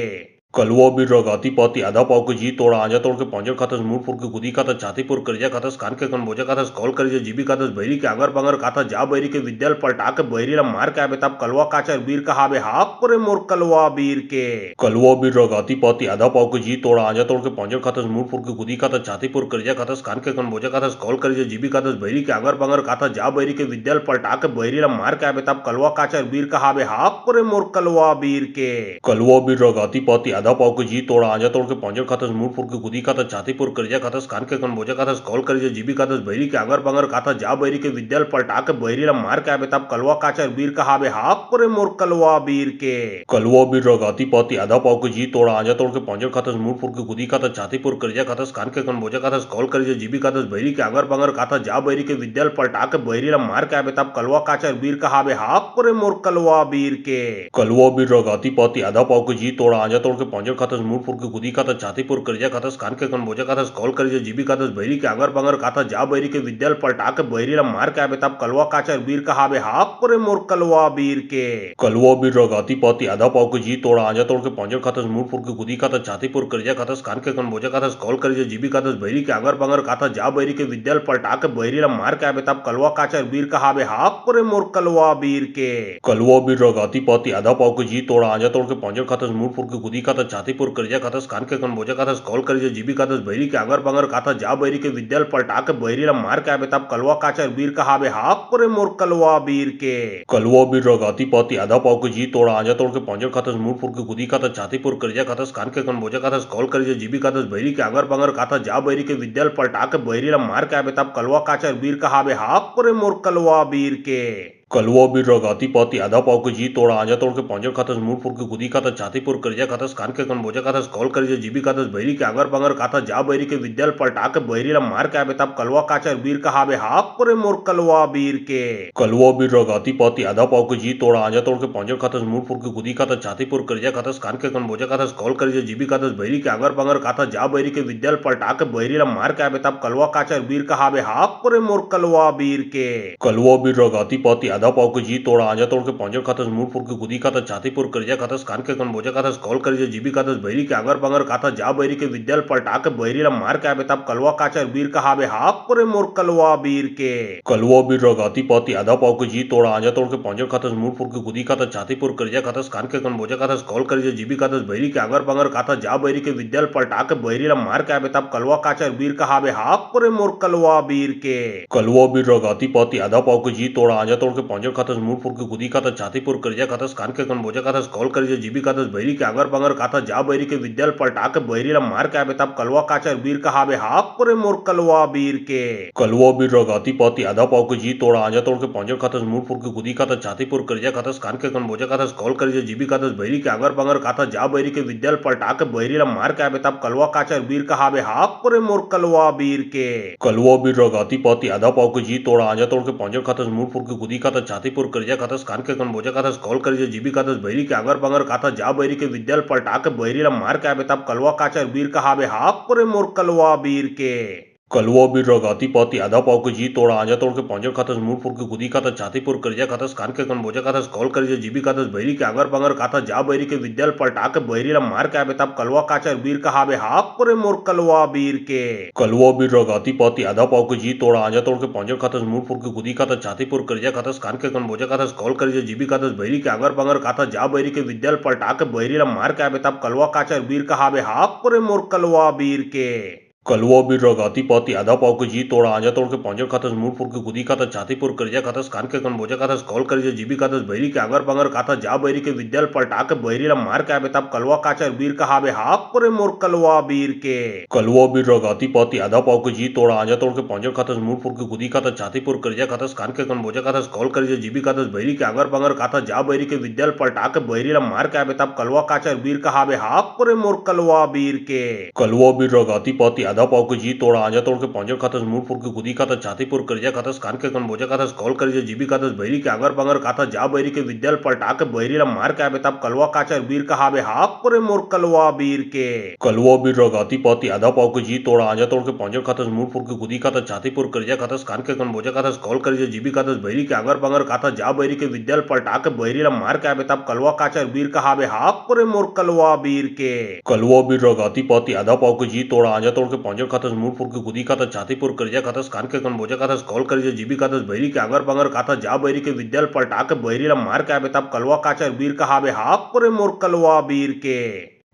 कलवा बीर रगाती पाती आधा पाव के जी तोड़ा आजा तोड़ के पौंजर खातस मूड फुर के गुदी खातस छातीपुर करजा खातस कान के कन बोजा खातस कॉल करजा जीबी खातस बहरी के आगर बंगर खाता जा बहरी के विद्याल पलटा के बहरी ला मार के आबे तब कलवा काचर बीर कहाबे हाफ करे मोर कलवा बीर के कलवा बीर रगाती पाती आधा पाव के जी तोड़ा आजा तोड़ के पौंजर खातस मूड फुर के गुदी खातस छातीपुर करजा खातस कान के कन बोजा खातस कॉल करजा जीबी खातस बहरी के आगर बंगर खाता जा बहरी के विद्याल पलटा के बहरी ला मार के आबे तब कलवा काचर बीर कहाबे हाफ करे मोर कलवा बीर के कलवा बीर रगाती पाती आधा पाव के जी तोड़ा आजा तोड़ के पौंजर खातस मूड फुर के गुदी खातस छातीपुर करजा खातस कान के कन बोजा खातस कॉल करजा जीबी खातस बहरी के आगर बंगर खाता जा बहरी के विद्याल पलटा के बहरी ला मार के आबे तब कलवा काचर बीर कहाबे हाफ करे मोर कलवा बीर के कलवा बीर रगाती पाती आधा पाव के जी तोड़ा आजा तोड़ के पौंजर खातस मूड फुर के गुदी खातस छातीपुर करजा खातस कान के कन बोजा खातस कॉल करजा जीबी खातस बहरी के आगर बंगर खाता जा बहरी के विद्याल पलटा के बहरी ला मार के आबे तब कलवा काचर बीर कहाबे हाफ करे मोर कलवा बीर के कलवा बीर रगाती पाती आधा पाव के जी तोड़ा आजा तोड़ के पौंजर खातस मूड फुर के गुदी खातस छातीपुर करजा खातस कान के कन बोजा खातस कॉल करजा जीबी खातस बहरी के आगर बंगर खाता जा बहरी के विद्याल पलटा के बहरी ला मार के आबे तब कलवा काचर बीर कहाबे हाफ करे मोर कलवा बीर के कलवा बीर रगाती पाती आधा पाव के जी तोड़ा आजा तोड़ के पौंजर खातस मूड फुर के गुदी खातस छातीपुर करजा खातस कान के कन बोजा खातस कॉल करजा जीबी खातस बहरी के आगर बंगर खाता जा बहरी के विद्याल पलटा के बहरी ला मार के आबे तब कलवा काचर बीर कहाबे हाफ करे मोर कलवा बीर के कलवा बीर रगाती पाती आधा पाव के जी तोड़ा आजा तोड़ के पौंजर खातस मूड फुर के गुदी खातस छातीपुर करिया खातस कान के कन बोजा खातस कॉल करिया जीबी खातस बहरी के आगर बंगर खाता जा बहरी के विद्याल पलटा के बहरी ला मार के आबे तब कलवा काचर वीर कहाबे हाक करे मोर कलवा वीर के कलवा वीर रगाती पाती आधा पाव के जी तोड़ा आजा तोड़ के पंजर खातस मुंह फुर के गुदी खातस छातीपुर करिया खातस कान के कन बोजा खातस कॉल करिया जीबी खातस बहरी के आगर बंगर खाता जा बहरी के विद्याल पलटा के बहरी ला मार के आबे तब कलवा काचर वीर कहाबे हाक करे मोर कलवा वीर के कलवा वीर रगाती पाती आधा पाव के जी तोड़ा आजा तोड़ के पंजर खातस मुंह फुर के गुदी खातस छातीपुर करिया खातस कान के कन बोजा खातस कॉल करिया जीबी खातस बहरी के आगर बंगर खाता जा बहरी के विद्याल पलटा के बहरी ला मार के आबे तब कलवा काचर वीर कहाबे हाक करे मोर कलवा वीर के कलवा वीर रगाती पाती आधा पाव के जी तोड़ा आजा तोड़ के पंजर खातस मुंह फुर के गुदी खातस छातीपुर करिया खातस कान के कन बोजा खातस कॉल करिया जीबी खातस बहरी के आगर बंगर खाता जा बहरी के विद्याल पलटा के बहरी ला मार के आबे तब कलवा काचर वीर कहाबे हाक करे मोर कलवा वीर के कलवा वीर रगाती पाती आधा पाव के जी तोड़ा आजा तोड़ के पंजर खातस मुंह फुर के गुदी खातस छातीपुर करिया खातस कान के कन बोजा खातस कॉल करिया जीबी खातस बहरी के आगर बंगर खाता जा बहरी के विद्याल पलटा के बहरी ला मार के आबे तब कलवा काचर वीर कहाबे हाक करे मोर कलवा वीर के कलवा वीर रगाती पाती आधा पाव के जी तोड़ा आजा तोड़ के पंजर खातस मुंह फुर के गुदी खातस छातीपुर करिया खातस कान के कन बोजा खातस कॉल करिया जीबी खातस बहरी के आगर बंगर खाता जा बहरी के विद्याल पलटा के बहरी ला मार के आबे तब कलवा काचर वीर कहाबे हाक करे मोर कलवा वीर के कलवा वीर रगाती पाती आधा पाव के जी तोड़ा आजा तोड़ के पंजर खातस मुंह फुर के गुदी खातस छातीपुर करिया खातस कान के कन बोजा खातस कॉल करिया जीबी खातस बहरी के आगर बंगर खाता जा बहरी के विद्याल पलटा के बहरी ला मार के आबे तब कलवा काचर वीर कहाबे हाक करे मोर कलवा वीर के कलवा वीर रगाती पाती आधा पाव के जी तोड़ा आजा तोड़ के पंजर खातस मुंह फुर के गुदी खातस छातीपुर करिया खातस कान के कन बोजा खातस कॉल करिया जीबी खातस बहरी के आगर बंगर खाता जा बहरी के विद्याल पलटा के बहरी ला मार के आबे तब कलवा काचर वीर कहाबे हाक करे मोर कलवा वीर के कलवा वीर रगाती पाती आधा पाव के जी तोड़ा आजा तोड़ के पंजर खातस मुंह फुर के गुदी खातस छातीपुर करिया खातस कान के कन बोजा खातस कॉल करिया जीबी खातस बहरी के आगर बंगर खाता जा बहरी के विद्याल पलटा के बहरी ला मार के आबे तब कलवा काचर वीर कहाबे हाक करे मोर कलवा वीर के कलवा वीर रगाती पाती आधा पाव के जी तोड़ा आजा तोड़ के पंजर खातस मुंह फुर के गुदी खातस छातीपुर करिया खातस कान के कन बोजा खातस कॉल करिया जीबी खातस बहरी के आगर बंगर खाता जा बहरी के विद्याल पलटा के बहरी ला मार के आबे तब कलवा काचर वीर कहाबे हाक करे मोर कलवा वीर के कलवा वीर रगाती पाती आधा पाव के जी तोड़ा आजा तोड़ के पंजर खातस मुंह फुर के गुदी खातस छातीपुर करिया खातस कान के कन बोजा खातस कॉल करिया जीबी खातस बहरी के आगर बंगर खाता जा बहरी के विद्याल पलटा के बहरी ला मार के आबे तब कलवा काचर वीर कहाबे हाक करे मोर कलवा वीर के कलवा वीर रगाती पाती आधा पाव के जी तोड़ा आजा तोड़ के पंजर खातस मुंह फुर के गुदी खातस छातीपुर करिया खातस कान के कन बोजा खातस कॉल करिया जीबी खातस बहरी के आगर बंगर खाता जा बहरी के विद्याल पलटा के बहरी ला मार के आबे तब कलवा काचर वीर कहाबे हाक करे मोर कलवा वीर के कलवा वीर रगाती पाती आधा पाव के जी तोड़ा आजा तोड़ के पंजर खातस मुंह फुर के गुदी खातस छातीपुर करिया खातस कान के कन बोजा खातस कॉल करिया जीबी खातस बहरी के आगर बंगर खाता जा बहरी के विद्याल पलटा के बहरी ला मार के आबे तब कलवा काचर वीर कहाबे हाक करे मोर कलवा वीर के कलवा वीर रगाती पाती आधा पाव के जी तोड़ा आजा तोड़ के पंजर खातस मुंह फुर के गुदी खातस छातीपुर करिया खातस कान के कन बोजा खातस कॉल करिया जीबी खातस बहरी के आगर बंगर खाता जा बहरी के विद्याल पलटा के बहरी ला मार के आबे तब कलवा काचर वीर कहाबे हाक करे मोर कलवा वीर के कलवा वीर रगाती पाती आधा पाव के जी तोड़ा आजा तोड़ के पंजर खातस मुंह फुर के गुदी खातस छातीपुर करिया खातस कान के कन बोजा खातस कॉल करिया जीबी खातस बहरी के आगर बंगर खाता जा बहरी के विद्याल पलटा के बहरी ला मार के आबे तब कलवा काचर वीर कहाबे हाक करे मोर कलवा वीर के कलवा वीर रगाती पाती आधा पाव के जी तोड़ा आजा तोड़ के पंजर खातस मुंह फुर के गुदी खातस छातीपुर करिया खातस कान के कन बोजा खातस कॉल करिया जीबी खातस बहरी के आगर बंगर खाता जा बहरी के विद्याल पलटा के बहरी ला मार के आबे तब कलवा काचर वीर कहाबे हाक करे मोर कलवा वीर के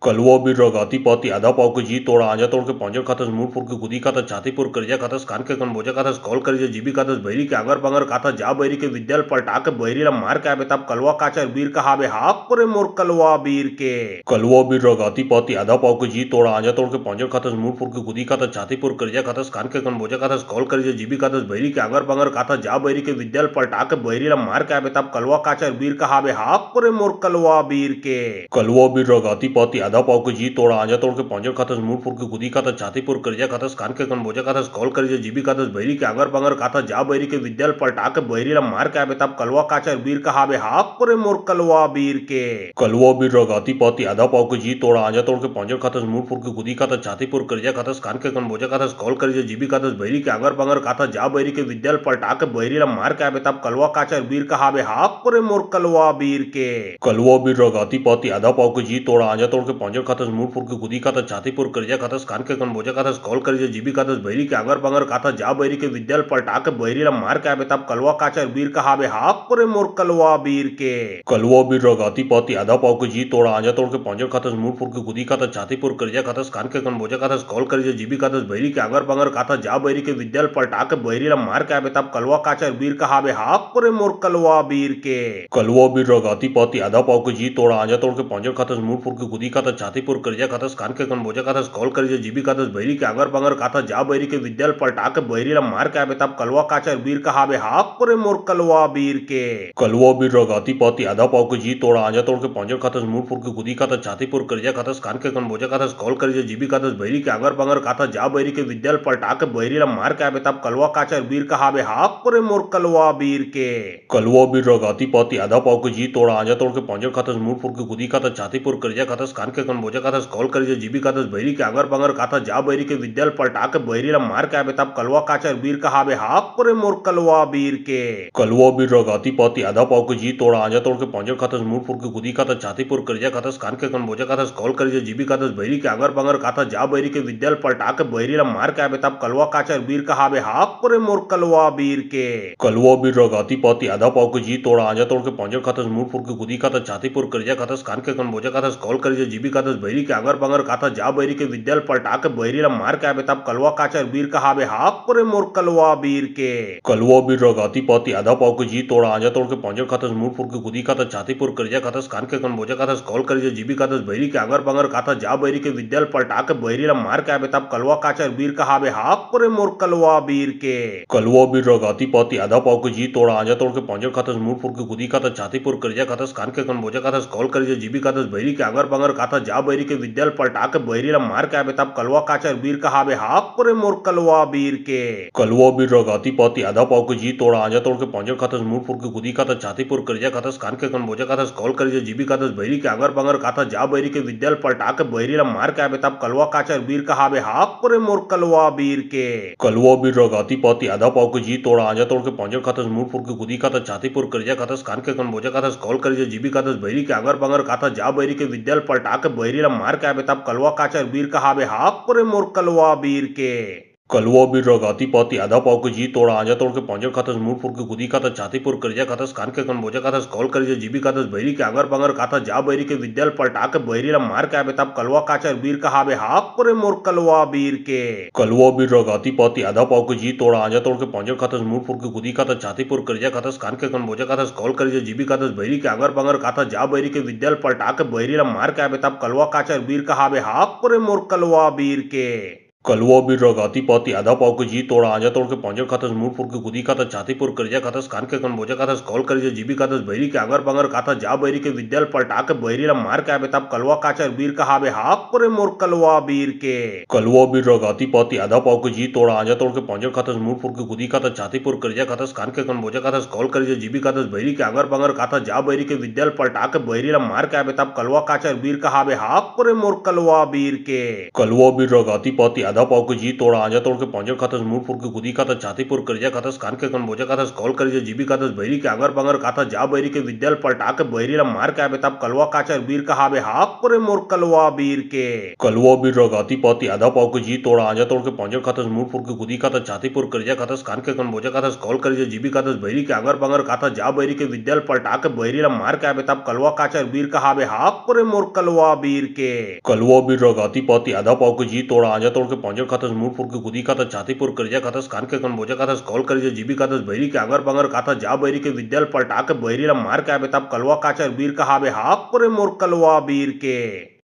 कलवा वीर रगाती पाती आधा पाव के जी तोड़ा आजा तोड़ के पंजर खातस मुंह फुर के गुदी खातस छातीपुर करिया खातस कान के कन बोजा खातस कॉल करिया जीबी खातस बहरी के आगर बंगर खाता जा बहरी के विद्याल पलटा के बहरी ला मार के आबे तब कलवा काचर वीर कहाबे हाक करे मोर कलवा वीर के कलवा वीर रगाती पाती आधा पाव के जी तोड़ा आजा तोड़ के पंजर खातस मुंह फुर के गुदी खातस छातीपुर करिया खातस कान के कन बोजा खातस कॉल करिया जीबी खातस बहरी के आगर बंगर खाता जा बहरी के विद्याल पलटा के बहरी ला मार के आबे तब कलवा काचर वीर कहाबे हाक करे मोर कलवा वीर के कलवा वीर रगाती पाती आधा पाव के जी तोड़ा आजा तोड़ के पंजर खातस मुंह फुर के गुदी खातस छातीपुर करिया खातस कान के कन बोजा खातस कॉल करिया जीबी खातस बहरी के आगर बंगर खाता जा बहरी के विद्याल पलटा के बहरी ला मार के आबे तब कलवा काचर वीर कहाबे हाक करे मोर कलवा वीर के कलवा वीर रगाती पाती आधा पाव के जी तोड़ा आजा तोड़ के पंजर खातस मुंह फुर के गुदी खातस छातीपुर करिया खातस कान के कन बोजा खातस कॉल करिया जीबी खातस बहरी के आगर बंगर खाता जा बहरी के विद्याल पलटा के बहरी ला मार के आबे तब कलवा काचर वीर कहाबे हाक करे मोर कलवा वीर के कलवा वीर रगाती पाती आधा पाव के जी तोड़ा आजा तोड़ के पंजर खातस मूरपुर के गुदी खातस छातीपुर करजा खातस कान के कनबोजा खातस कॉल करजा जीबी खातस बहरी के आगर बंगर खातस जा बहरी के विद्याल पलटा के बहरी ला मार के आबे तब कलवा काचर बीर कहाबे हाफ करे मोर कलवा बीर के कलवा बीर रगाती पाती आधा पाव के जी तोड़ा आजा तोड़ के पंजर खातस मूरपुर के गुदी खातस छातीपुर करजा खातस कान के कनबोजा खातस कॉल करजा जीबी खातस बहरी के आगर बंगर खातस जा बहरी के विद्याल पलटा के बहरी ला मार के आबे तब कलवा काचर बीर कहाबे हाफ करे मोर कलवा बीर के कलवा बीर रगाती पाती आधा पाव के जी तोड़ा आजा तोड़ के पंजर खातस मूरपुर के गुदी खातस छातीपुर करजा खातस कान के कनबोजा खातस कॉल करजा जीबी खातस बहरी के आगर बंगर खातस जा बहरी के विद्याल पलटा के बहरी ला मार के आबे तब कलवा काचर बीर कहाबे हाफ करे मोर कलवा बीर के कलवा बीर रगाती पाती आधा पाव के जी तोड़ा आजा तोड़ के पंजर खातस मूरपुर के गुदी खातस छातीपुर करजा खातस कान के कनबोजा खातस कॉल करजा जीबी खातस बहरी के आगर बंगर खातस जा बहरी के विद्याल पलटा के बहरी ला मार के आबे तब कलवा काचर बीर कहाबे हाफ करे मोर कलवा बीर के कलवा बीर रगाती पाती आधा पाव के जी तोड़ा आजा तोड़ के पंजर खातस मूरपुर के गुदी खातस छातीपुर करजा खातस कान के कनबोजा खातस कॉल करजा जीबी खातस बहरी के आगर बंगर खातस जा बहरी के विद्याल पलटा के बहरी ला मार के आबे तब कलवा काचर बीर कहाबे हाफ करे मोर कलवा बीर के कलवा बीर रगाती पाती आधा पाव के जी तोड़ा आजा तोड़ के पंजर खातस मूरपुर के गुदी खातस छातीपुर करजा खातस कान के कनबोजा खातस कॉल करजा जीबी खातस बहरी के आगर बंगर खातस जा बहरी के विद्याल पलटा के बहरी ला मार के आबे तब कलवा काचर बीर कहाबे हाफ करे मोर कलवा बीर के कलवा बीर रगाती पाती आधा पाव के जी तोड़ा आजा तोड़ के पंजर खातस मूरपुर के गुदी खातस छातीपुर करजा खातस कान के कनबोजा खातस कॉल करजा जीबी खातस बहरी के आगर बंगर खातस जा बहरी के विद्याल पलटा के बहरी ला मार के आबे तब कलवा काचर बीर कहाबे हाफ करे मोर कलवा बीर के कलवा बीर रगाती पाती आधा पाव के जी तोड़ा आजा तोड़ के पंजर खातस मूरपुर के गुदी खातस छातीपुर करजा खातस कान के कनबोजा खातस कॉल करजा जीबी खातस बहरी के आगर बंगर खातस जा बहरी के विद्याल पलटा के बहरी ला मार के आबे तब कलवा काचर बीर कहाबे हाफ करे मोर कलवा बीर के कलवा बीर रगाती पाती आधा पाव के जी तोड़ा आजा तोड़ के पंजर खातस मूरपुर के गुदी खातस छातीपुर करजा खातस कान के कनबोजा खातस कॉल करजा जीबी खातस बहरी के आगर बंगर खातस जा बहरी के विद्याल पलटा के बहरी ला मार के आबे तब कलवा काचर बीर कहाबे हाफ करे मोर कलवा बीर के कलवा बीर रगाती पाती आधा पाव के जी तोड़ा आजा तोड़ के पंजर खातस मूरपुर के गुदी खातस छातीपुर करजा खातस कान के कनबोजा खातस कॉल करजा जीबी खातस बहरी के आगर बंगर खातस जा बहरी के विद्याल पलटा के बहरी ला मार के आबे तब कलवा काचर बीर कहाबे हाफ करे मोर कलवा बीर के कलवा बीर रगाती पाती आधा पाव के जी तोड़ा आजा तोड़ के पंजर खातस मूरपुर के गुदी खातस छातीपुर करजा खातस कान के कनबोजा खातस कॉल करजा जीबी खातस बहरी के आगर बंगर खातस जा बहरी के विद्याल पलटा के बहरी ला मार के आबे तब कलवा काचर बीर कहाबे हाफ करे मोर कलवा बीर के कलवा बीर रगाती पाती आधा पाव के जी तोड़ा आजा तोड़ के पंजर खातस मूरपुर के गुदी खातस छातीपुर करजा खातस कान के कनबोजा खातस कॉल करजा जीबी खातस बहरी के आगर बंगर खातस जा बहरी के विद्याल पलटा के बहरी ला मार के आबे तब कलवा काचर बीर कहाबे हाफ करे मोर कलवा बीर के कलवा बीर रगाती पाती आधा पाव के जी तोड़ा आजा तोड़ के पंजर खातस मूरपुर के गुदी खातस छातीपुर करजा खातस कान के कनबोजा खातस कॉल करजा जीबी खातस बहरी के आगर बंगर खातस जा बहरी के विद्याल पलटा के बहरी ला मार के आबे तब कलवा काचर बीर कहाबे हाफ करे मोर कलवा बीर के कलवा बीर रगाती पाती आधा पाव के जी तोड़ा आजा तोड़ के पंजर खातस मूरपुर के गुदी खातस छातीपुर करजा खातस कान के कनबोजा खातस कॉल करजा जीबी खातस बहरी के आगर बंगर खातस जा बहरी के विद्याल पलटा के बहरी ला मार के आबे तब कलवा काचर बीर कहाबे हाफ करे मोर कलवा बीर के कलवा बीर रगाती पाती आधा पाव के जी तोड़ा आजा तोड़ के पंजर खातस मूरपुर के गुदी खातस छातीपुर करजा खातस कान के कनबोजा खातस कॉल करजा जीबी खातस बहरी के आगर बंगर खातस जा बहरी के विद्याल पलटा के बहरी ला मार के आबे तब कलवा काचर बीर कहाबे हाफ करे मोर कलवा बीर के कलवा बीर रगाती पाती आधा पाव के जी तोड़ा आजा तोड़ के पंजर खातस मूरपुर के गुदी खातस छातीपुर करजा खातस कान के कनबोजा खातस कॉल करजा जीबी खातस बहरी के आगर बंगर खातस जा बहरी के विद्याल पलटा के बहरी ला मार के आबे तब कलवा काचर बीर कहाबे हाफ करे मोर कलवा बीर के कलवा बीर रगाती पाती आधा पाव के जी तोड़ा आजा तोड़ के पंजर खातस मूरपुर के गुदी खातस छातीपुर करजा खातस कान के कनबोजा खातस कॉल करजा जीबी खातस बहरी के आगर बंगर खातस जा बहरी के विद्याल पलटा के बहरी ला मार के आबे तब कलवा काचर बीर कहाबे हाफ करे मोर कलवा बीर के कलवा बीर रगाती पाती आधा पाव के जी तोड़ा आजा तोड़ के पंजर खातस मूरपुर के गुदी खातस छातीपुर करजा खातस कान के कनबोजा खातस कॉल करजा जीबी खातस बहरी के आगर बंगर खातस जा बहरी के विद्याल पलटा के बहरी ला मार के आबे तब कलवा काचर बीर कहाबे हाफ करे मोर कलवा बीर के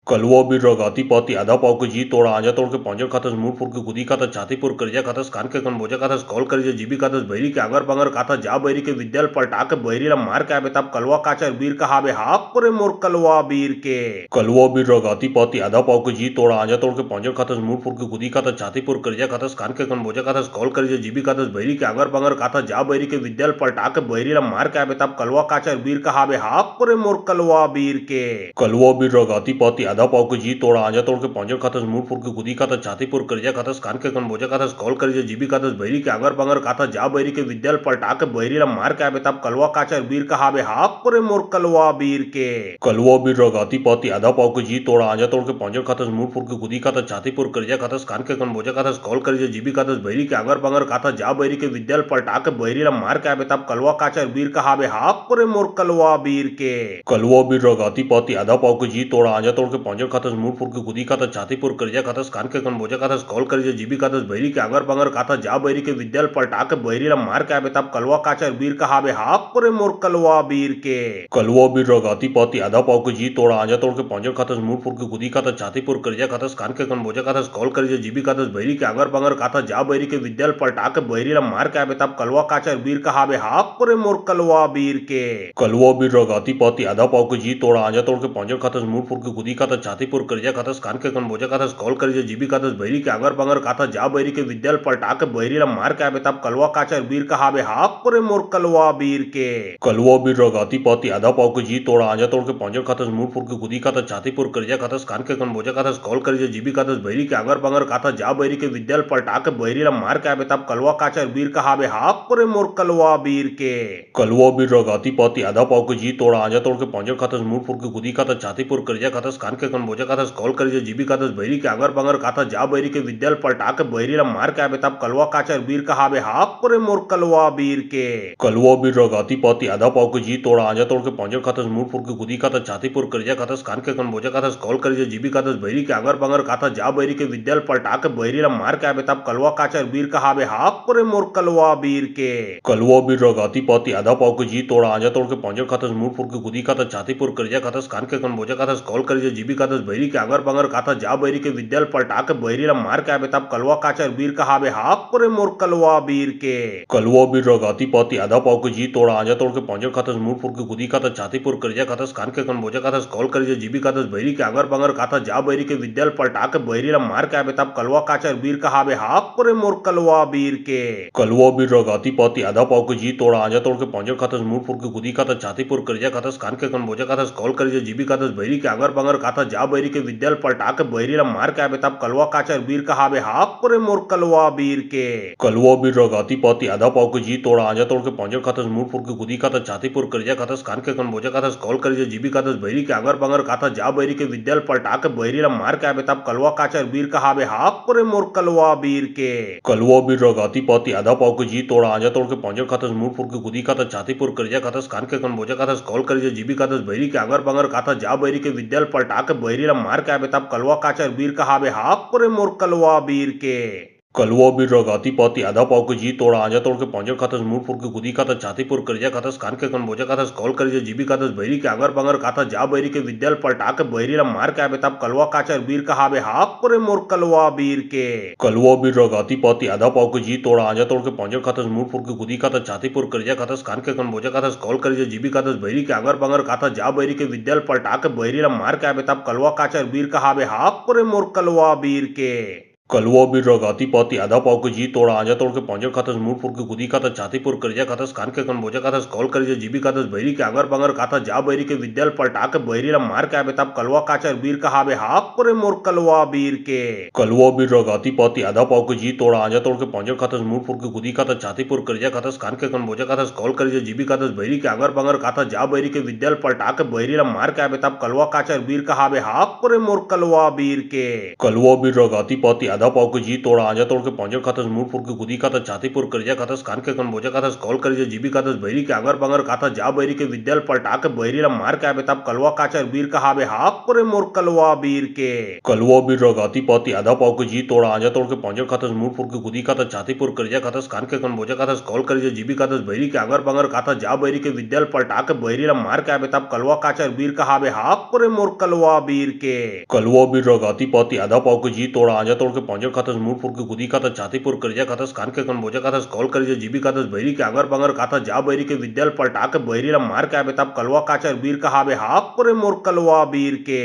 कलवा बीर रगाती पाती आधा पाव के जी तोड़ा आजा तोड़ के पंजर खातस मूरपुर के गुदी खातस छातीपुर करजा खातस कान के कनबोजा खातस कॉल करजा जीबी खातस बहरी के आगर बंगर खातस जा बहरी के विद्याल पलटा के बहरी ला मार के आबे तब कलवा काचर बीर कहाबे हाफ करे मोर कलवा बीर के कलवा बीर रगाती पाती आधा पाव के जी तोड़ा आजा तोड़ के पंजर खातस मूरपुर के गुदी खातस छातीपुर करजा खातस कान के कनबोजा खातस कॉल करजा जीबी खातस बहरी के आगर बंगर खातस जा बहरी के विद्याल पलटा के बहरी ला मार के आबे तब कलवा काचर बीर कहाबे हाफ करे मोर कलवा बीर के कलवा बीर रगाती पाती आधा पाव के जी तोड़ा आजा तोड़ के पहुंचे खातस मूरपुर के गुदी खातस छातीपुर करजा खातस कान के कन बोझा खातस कॉल करजे जीबी खातस बहरी के आगर बंगर खाता जा बहरी के विद्याल पलटा के बहरी ला मार के आबे तब कलवा काचर बीर कहाबे हाक करे मोर कलवा बीर के कलवा बीर रगाती पाती आधा पाव के जी तोड़ा आजा तोड़ के पहुंचे खातस मूरपुर के गुदी खातस छातीपुर करजा खातस कान के कन बोझा खातस कॉल करजे जीबी खातस बहरी के आगर बंगर खाता जा बहरी के विद्याल पलटा के बहरी ला मार के आबे तब कलवा काचर बीर कहाबे हाक करे मोर कलवा बीर के कलवा बीर रगाती पाती आधा पाव के जी तोड़ा आजा तोड़ के पहुंचे खातस मूरपुर के गुदी खातस छातीपुर करजा खातस कान के कन बोझा खातस कॉल करजे जीबी खातस बहरी के आगर बंगर खाता जा बहरी के विद्याल पलटा के बहरी ला मार के आबे तब कलवा काचर बीर कहाबे हाक करे मोर कलवा बीर के कलवा बीर रगाती पाती आधा पाव के जी तोड़ा आजा तोड़ के पहुंचे खातस मूरपुर के गुदी खातस छातीपुर करजा खातस कान के कन बोझा खातस कॉल करजे जीबी खातस बहरी के आगर बंगर खाता जा बहरी के विद्याल पलटा के बहरी ला मार के आबे तब कलवा काचर बीर कहाबे हाक करे मोर कलवा बीर के कलवा बीर रगाती पाती आधा पाव के जी तोड़ा आजा तोड़ के पहुंचे खातस मूरपुर के गुदी खातस छातीपुर करजा खातस कान के कन बोझा खातस कॉल करजे जीबी खातस बहरी के आगर बंगर खाता जा बहरी के विद्याल पलटा के बहरी ला मार के आबे तब कलवा काचर बीर कहाबे हाक करे मोर कलवा बीर के कलवा बीर रगाती पाती आधा पाव के जी तोड़ा आजा तोड़ के पहुंचे खातस मूरपुर के गुदी खातस छातीपुर करजा खातस कान के कन बोझा खातस कॉल करजे जीबी खातस बहरी के आगर बंगर खाता जा बहरी के विद्याल पलटा के बहरी ला मार के आबे तब कलवा काचर बीर कहाबे हाक करे मोर कलवा बीर के कलवा बीर रगाती पाती आधा पाव के जी तोड़ा आजा तोड़ के पहुंचे खातस मूरपुर के गुदी खातस छातीपुर करजा खातस कान के कन बोझा खातस कॉल करजे जीबी खातस बहरी के आगर बंगर खाता जा बहरी के विद्याल पलटा के बहरी ला मार के आबे तब कलवा काचर बीर कहाबे हाक करे मोर कलवा बीर के कलवा बीर रगाती पाती आधा पाव के जी तोड़ा आजा तोड़ के पहुंचे खातस मूरपुर के गुदी खातस छातीपुर करजा खातस कान के कन बोझा खातस कॉल करजे जीबी खातस बहरी के आगर बंगर खाता जा बहरी के विद्याल पलटा के बहरी ला मार के आबे तब कलवा काचर बीर कहाबे हाक करे मोर कलवा बीर के कलवा बीर रगाती पाती आधा पाव के जी तोड़ा आजा तोड़ के पहुंचे खातस मूरपुर के गुदी खातस छातीपुर करजा खातस कान के कन बोझा खातस कॉल करजे जीबी खातस बहरी के आगर बंगर खाता जा बहरी के विद्याल पलटा के बहरी ला मार के आबे तब कलवा काचर बीर कहाबे हाक करे मोर कलवा बीर के कलवा बीर रगाती पाती आधा पाव के जी तोड़ा आजा तोड़ के पहुंचे खातस मूरपुर के गुदी खातस छातीपुर करजा खातस कान के कन बोझा खातस कॉल करजे जीबी खातस बहरी के आगर बंगर खाता जा बहरी के विद्याल पलटा के बहरी ला मार के आबे तब कलवा काचर बीर कहाबे हाक करे मोर कलवा बीर के कलवा बीर रगाती पाती आधा पाव के जी तोड़ा आजा तोड़ के पहुंचे खातस मूरपुर के गुदी खातस छातीपुर करजा खातस कान के कन बोझा खातस कॉल करजे जीबी खातस बहरी के आगर बंगर खाता जा बहरी के विद्याल पलटा के बहरी ला मार के आबे तब कलवा काचर बीर कहाबे हाक करे मोर कलवा बीर के कलवा बीर रगाती पाती आधा पाव के जी तोड़ा आजा तोड़ के पहुंचे खातस मूरपुर के गुदी खातस छातीपुर करजा खातस कान के कन बोझा खातस कॉल करजे जीबी खातस बहरी के आगर बंगर खाता जा बहरी के विद्याल पलटा के बहरी ला मार के आबे तब कलवा काचर बीर कहाबे हाक करे मोर कलवा बीर के कलवा बीर रगाती पाती आधा पाव के जी तोड़ा आजा तोड़ के पहुंचे खातस मूरपुर के गुदी खातस छातीपुर करजा खातस कान के कन बोझा खातस कॉल करजे जीबी खातस बहरी के आगर बंगर खाता जा बहरी के विद्याल पलटा के बहरी ला मार के आबे तब कलवा काचर बीर कहाबे हाक करे मोर कलवा बीर के कलवा बीर रगाती पाती आधा पाव के जी तोड़ा आजा तोड़ के पहुंचे खातस मूरपुर के गुदी खातस छातीपुर करजा खातस कान के कन बोझा खातस कॉल करजे जीबी खातस बहरी के आगर बंगर खाता जा बहरी के विद्याल पलटा के बहरी ला मार के आबे तब कलवा काचर बीर कहाबे हाक करे मोर कलवा बीर के कलवा बीर रगाती पाती आधा पाव के जी तोड़ा आजा तोड़ के पहुंचे खातस मूरपुर के गुदी खातस छातीपुर करजा खातस कान के कन बोझा खातस कॉल करजे जीबी खातस बहरी के आगर बंगर खाता जा बहरी के विद्याल पलटा के बहरी ला मार के आबे तब कलवा काचर बीर कहाबे हाक करे मोर कलवा बीर के कलवा बीर रगाती पाती आधा पाव के जी तोड़ा आजा तोड़ के पहुंचे खातस मूरपुर के गुदी खातस छातीपुर करजा खातस कान के कन बोझा खातस कॉल करजे जीबी खातस बहरी के आगर बंगर खाता जा बहरी के विद्याल पलटा के बहरी ला मार के आबे तब कलवा काचर बीर कहाबे हाक करे मोर कलवा बीर के कलवा बीर रगाती पाती आधा पाव के जी तोड़ा आजा तोड़ के पहुंचे खातस मूरपुर के गुदी खातस छातीपुर करजा खातस कान के कन बोझा खातस कॉल करजे जीबी खातस बहरी के आगर बंगर खाता जा बहरी के विद्याल पलटा के बहरी ला मार के आबे तब कलवा काचर बीर कहाबे हाक करे मोर कलवा बीर के कलवा बीर रगाती पाती आधा पाव के जी तोड़ा आजा तोड़ के पहुंचे खातस मूरपुर के गुदी खातस छातीपुर करजा खातस कान के कन बोझा खातस कॉल करजे जीबी खातस बहरी के आगर बंगर खाता जा बहरी के विद्याल पलटा के बहरी ला मार के आबे तब कलवा काचर बीर कहाबे हाक करे मोर कलवा बीर के कलवा बीर रगाती पाती आधा पाव के जी तोड़ा आजा तोड़ के पहुंचे खातस मूरपुर के गुदी खातस छातीपुर करजा खातस कान के कन बोझा खातस कॉल करजे जीबी खातस बहरी के आगर बंगर खाता जा बहरी के विद्याल पलटा के बहरी ला मार के आबे तब कलवा काचर बीर कहाबे हाक करे मोर कलवा बीर के कलवा बीर रगाती पाती आधा पाव के जी तोड़ा आजा तोड़ के पहुंचे खातस मूरपुर के गुदी खातस छातीपुर करजा खातस कान के कन बोझा खातस कॉल करजे जीबी खातस बहरी के आगर बंगर खाता जा बहरी के विद्याल पलटा के बहरी ला मार के आबे तब कलवा काचर बीर कहाबे हाक करे मोर कलवा बीर के कलवा बीर रगाती पाती आधा पाव के जी तोड़ा आजा तोड़ के पहुंचे खातस मूरपुर के गुदी खातस छातीपुर करजा खातस कान के कन बोझा खातस कॉल करजे जीबी खातस बहरी के आगर बंगर खाता जा बहरी के विद्याल पलटा के बहरी ला मार के आबे तब कलवा काचर बीर कहाबे हाक करे मोर कलवा बीर के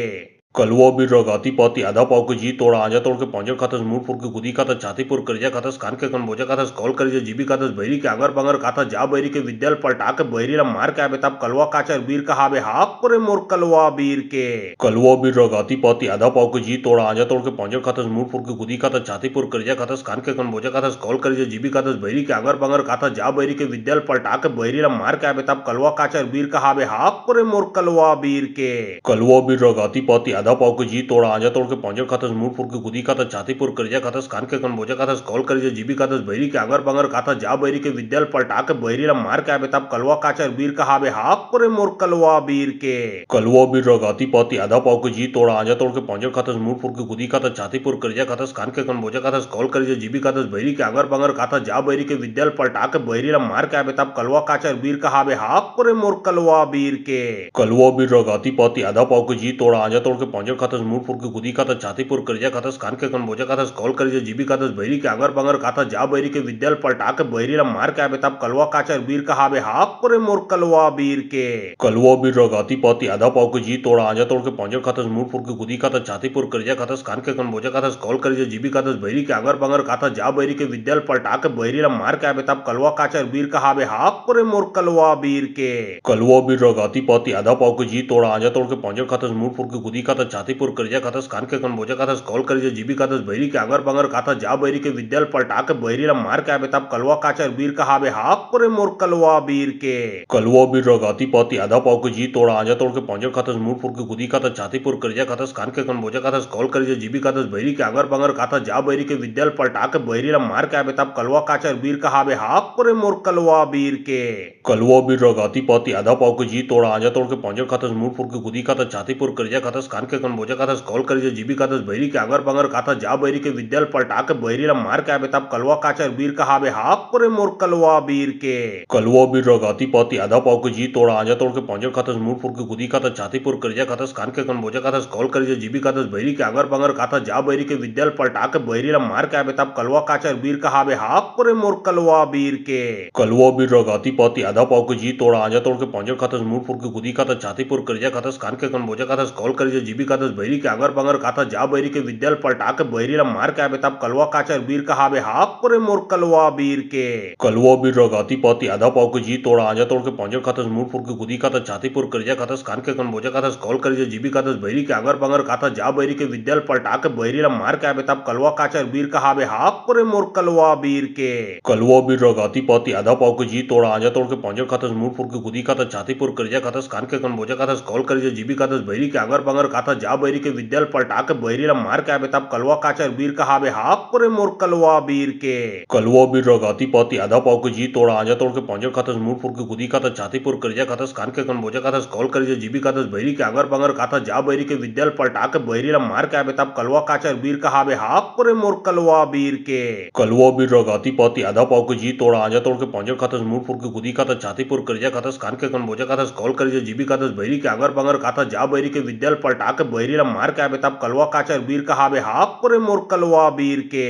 कलवा बीर रगाती पाती आधा पाव के जी तोड़ा आजा तोड़ के पौंजर खातस मुंह फुर के गुदी खातस छातीपुर करजा खातस कान के कन बोजा खातस कॉल करजा जीबी खातस बहरी के आगर बंगर खातस जा बहरी के विद्याल पलटा के बहरी ला मार के आबे तब कलवा काचर बीर का हाबे हाफ करे मोर कलवा बीर के कलवा बीर रगाती पाती आधा पाव के जी तोड़ा आजा तोड़ के पौंजर खातस मुंह फुर के गुदी खातस छातीपुर करजा खातस कान के कन बोजा खातस कॉल करजा जीबी खातस बहरी के आगर बंगर खातस जा बहरी के विद्याल पलटा के बहरी ला मार के आबे तब कलवा काचर बीर का हाबे हाफ करे मोर कलवा बीर के कलवा बीर रगाती पाती आधा पाव के जी तोड़ा आजा तोड़ के पौंजर खातस मुंह फुर के गुदी खातस छातीपुर करजा खातस कान के कन बोजा खातस कॉल करजा जीबी खातस बहरी के आगर बंगर खातस जा बहरी के विद्याल पलटा के बहरी ला मार के आबे तब कलवा काचर बीर का हाबे हाफ करे मोर कलवा बीर के कलवा बीर रगाती पाती आधा पाव के जी तोड़ा आजा तोड़ के पौंजर खातस मुंह फुर के गुदी खातस छातीपुर करजा खातस कान के कन बोजा खातस कॉल करजा जीबी खातस बहरी के आगर बंगर खातस जा बहरी के विद्याल पलटा के बहरी ला मार के आबे तब कलवा काचर बीर का हाबे हाफ करे मोर कलवा बीर के कलवा बीर रगाती पाती आधा पाव के जी तोड़ा आजा तोड़ के पौंजर खातस मुंह फुर के गुदी खातस छातीपुर करजा खातस कान के कन बोजा खातस कॉल करजा जीबी खातस बहरी के आगर बंगर खातस जा बहरी के विद्याल पलटा के बहरी ला मार के आबे तब कलवा काचर बीर का हाबे हाफ करे मोर कलवा बीर के कलवा बीर रगाती पाती आधा पाव के जी तोड़ा आजा तोड़ के पौंजर खातस मुंह फुर के गुदी खातस छातीपुर करजा खातस कान के कन बोजा खातस कॉल करजा जीबी खातस बहरी के आगर बंगर खातस जा बहरी के विद्याल पलटा के बहरी ला मार के आबे तब कलवा काचर बीर का हाबे हाफ करे मोर कलवा बीर के कलवा बीर रगाती पाती आधा पाव के जी तोड़ा आजा तोड़ के पौंजर खातस मुंह फुर के गुदी खातस छातीपुर करजा खातस कान के कन बोजा खातस कॉल करजा जीबी खातस बहरी के आगर बंगर खातस जा बहरी के विद्याल पलटा के बहरी ला मार के आबे तब कलवा काचर बीर का हाबे हाफ करे मोर कलवा बीर के कलवा बीर रगाती पाती आधा पाव के जी तोड़ा आजा तोड़ के पौंजर खातस मुंह फुर के गुदी खातस छातीपुर करजा खातस कान के कन बोजा खातस कॉल करजा जीबी खातस बहरी के आगर बंगर खातस जा बहरी के विद्याल पलटा के बहरी ला मार के आबे तब कलवा काचर बीर का हाबे हाफ करे मोर कलवा बीर के कलवा बीर रगाती पाती आधा पाव के जी तोड़ा आजा तोड़ के पौंजर खातस मुंह फुर के गुदी खातस छातीपुर करजा खातस कान के कन बोजा खातस कॉल करजा जीबी खातस बहरी के आगर बंगर खातस जा बहरी के विद्याल पलटा के बहरी ला मार के आबे तब कलवा काचर बीर का हाबे हाफ करे मोर कलवा बीर के कलवा बीर रगाती पाती आधा पाव के जी तोड़ा आजा तोड़ के पौंजर खातस मुंह फुर के गुदी खातस छातीपुर करजा खातस कान के कन बोजा खातस कॉल करजा जीबी खातस बहरी के आगर बंगर खातस जा बहरी के विद्याल पलटा के बहरी ला मार के आबे तब कलवा काचर बीर का हाबे हाफ करे मोर कलवा बीर के कलवा बीर रगाती पाती आधा पाव के जी तोड़ा आजा तोड़ के पौंजर खातस मुंह फुर के गुदी खातस छातीपुर करजा खातस कान के कन बोजा खातस कॉल करजा जीबी खातस बहरी के आगर बंगर खातस जा बहरी के विद्याल पलटा के बहरी ला मार के आबे तब कलवा काचर बीर का हाबे हाफ करे मोर कलवा बीर के कलवा बीर रगाती पाती आधा पाव के जी तोड़ा आजा तोड़ के पौंजर खातस मुंह फुर के गुदी खातस छातीपुर करजा खातस कान के कन बोजा खातस कॉल करजा जीबी खातस बहरी के आगर बंगर खातस जा बहरी के विद्याल पलटा के बहरी ला मार के आबे तब कलवा काचर बीर का हाबे हाफ करे मोर कलवा बीर के कलवा बीर रगाती पाती आधा पाव के जी तोड़ा आजा तोड़ के पौंजर खातस मुंह फुर के गुदी खातस छातीपुर करजा खातस कान के कन बोजा खातस कॉल करजा जीबी खातस बहरी के आगर बंगर खातस जा बहरी के विद्याल पलटा के बहरी ला मार के आबे तब कलवा काचर बीर का हाबे हाफ करे मोर कलवा बीर के कलवा बीर रगाती पाती आधा पाव के जी तोड़ा आजा तोड़ के पौंजर खातस मुंह फुर के गुदी खातस छातीपुर करजा खातस कान के कन बोजा खातस कॉल करजा जीबी खातस बहरी के आगर बंगर खातस जा बहरी के विद्याल पलटा के बहरी ला मार के आबे तब कलवा काचर बीर का हाबे हाफ करे मोर कलवा बीर के कलवा बीर रगाती पाती आधा पाव के जी तोड़ा आजा तोड़ के पौंजर खातस मुंह फुर के गुदी खातस छातीपुर करजा खातस कान के कन बोजा खातस कॉल करजा जीबी खातस बहरी के आगर बंगर खातस जा बहरी के विद्याल पलटा के बहरी ला मार के आबे तब कलवा काचर बीर का हाबे हाफ करे मोर कलवा बीर के कलवा बीर रगाती पाती आधा पाव के जी तोड़ा आजा तोड़ के पौंजर खातस मुंह फुर के गुदी खातस छातीपुर करजा खातस कान के कन बोजा खातस कॉल करजा जीबी खातस बहरी के आगर बंगर खातस जा बहरी के विद्याल पलटा के बहरी ला मार के आबे तब कलवा काचर बीर का हाबे हाफ करे मोर कलवा बीर के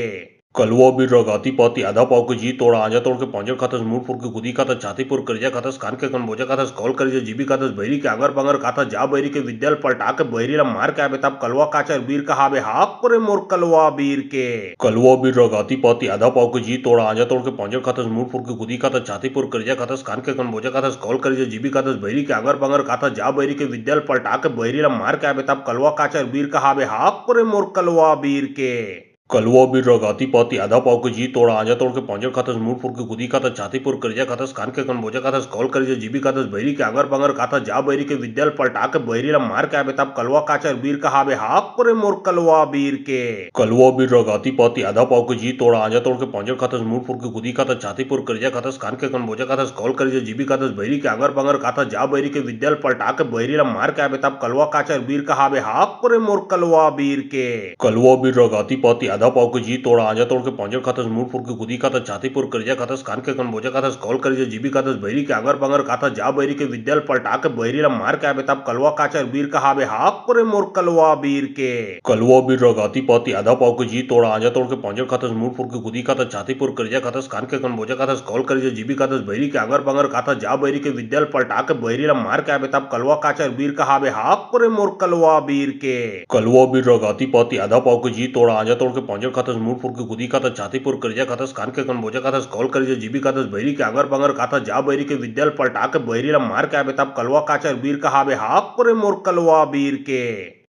कलवा बीर रगाती पाती आधा पाव के जी तोड़ा आजा तोड़ के पौंजर खातस मुंह फुर के गुदी खातस छातीपुर करजा खातस कान के कन बोजा खातस कॉल करजा जीबी खातस बहरी के आगर बंगर खातस जा बहरी के विद्याल पलटा के बहरी ला मार के आबे तब कलवा काचर बीर का हाबे हाफ करे मोर कलवा बीर के कलवा बीर रगाती पाती आधा पाव के जी तोड़ा आजा तोड़ के पौंजर खातस मुंह फुर के गुदी खातस छातीपुर करजा खातस कान के कन बोजा खातस कॉल करजा जीबी खातस बहरी के आगर बंगर खातस जा बहरी के विद्याल पलटा के बहरी ला मार के आबे तब कलवा काचर बीर का हाबे हाफ करे मोर कलवा बीर के कलवा बीर रगाती पाती आधा पाव के जी तोड़ा आजा तोड़ के पौंजर खातस मुंह फुर के गुदी खातस छातीपुर करजा खातस कान के कन बोजा खातस कॉल करजा जीबी खातस बहरी के आगर बंगर खातस जा बहरी के विद्याल पलटा के बहरी ला मार के आबे तब कलवा काचर बीर का हाबे हाफ करे मोर कलवा बीर के कलवा बीर रगाती पाती आधा पाव के जी तोड़ा आजा तोड़ के पौंजर खातस मुंह फुर के गुदी खातस छातीपुर करजा खातस कान के कन बोजा खातस कॉल करजा जीबी खातस बहरी के आगर बंगर खातस जा बहरी के विद्याल पलटा के बहरी ला मार के आबे तब कलवा काचर बीर का हाबे हाफ करे मोर कलवा बीर के कलवा बीर रगाती पाती आधा पाव के जी तोड़ आजा तोड़ के पंजर खातस मूरपुर के गुदी खातस छातीपुर करजा खातस कान के कनबोजा खातस कॉल करजा जीबी खातस बहरी के अगर बंगर खातस जा बहरी के विद्याल पलटा के बहरी ला मार के आबे तब कलवा काचर बीर कहाबे हाफ करे मोर कलवा बीर के कलवा बीर रगाती पाती आधा पाव के जी तोड़ आजा तोड़ के पंजर खातस मूरपुर के गुदी खातस छातीपुर करजा खातस कान के कनबोजा खातस कॉल करजा जीबी खातस बहरी के अगर बंगर खातस जा बहरी के विद्याल पलटा के बहरी ला मार के आबे तब कलवा काचर बीर कहाबे हाफ करे मोर कलवा बीर के कलवा बीर रगाती पाती आधा पाव के जी तोड़ आजा तोड़ के पंजर खातस मूरपुर के गुदी खातस छातीपुर करजा खातस कान के कनबोजा खातस कॉल करजा जीबी खातस बहरी के अगर बंगर खातस जा बहरी के विद्याल पलटा के बहरी ला मार के आबे तब कलवा काचर बीर कहाबे हाफ करे मोर कलवा बीर के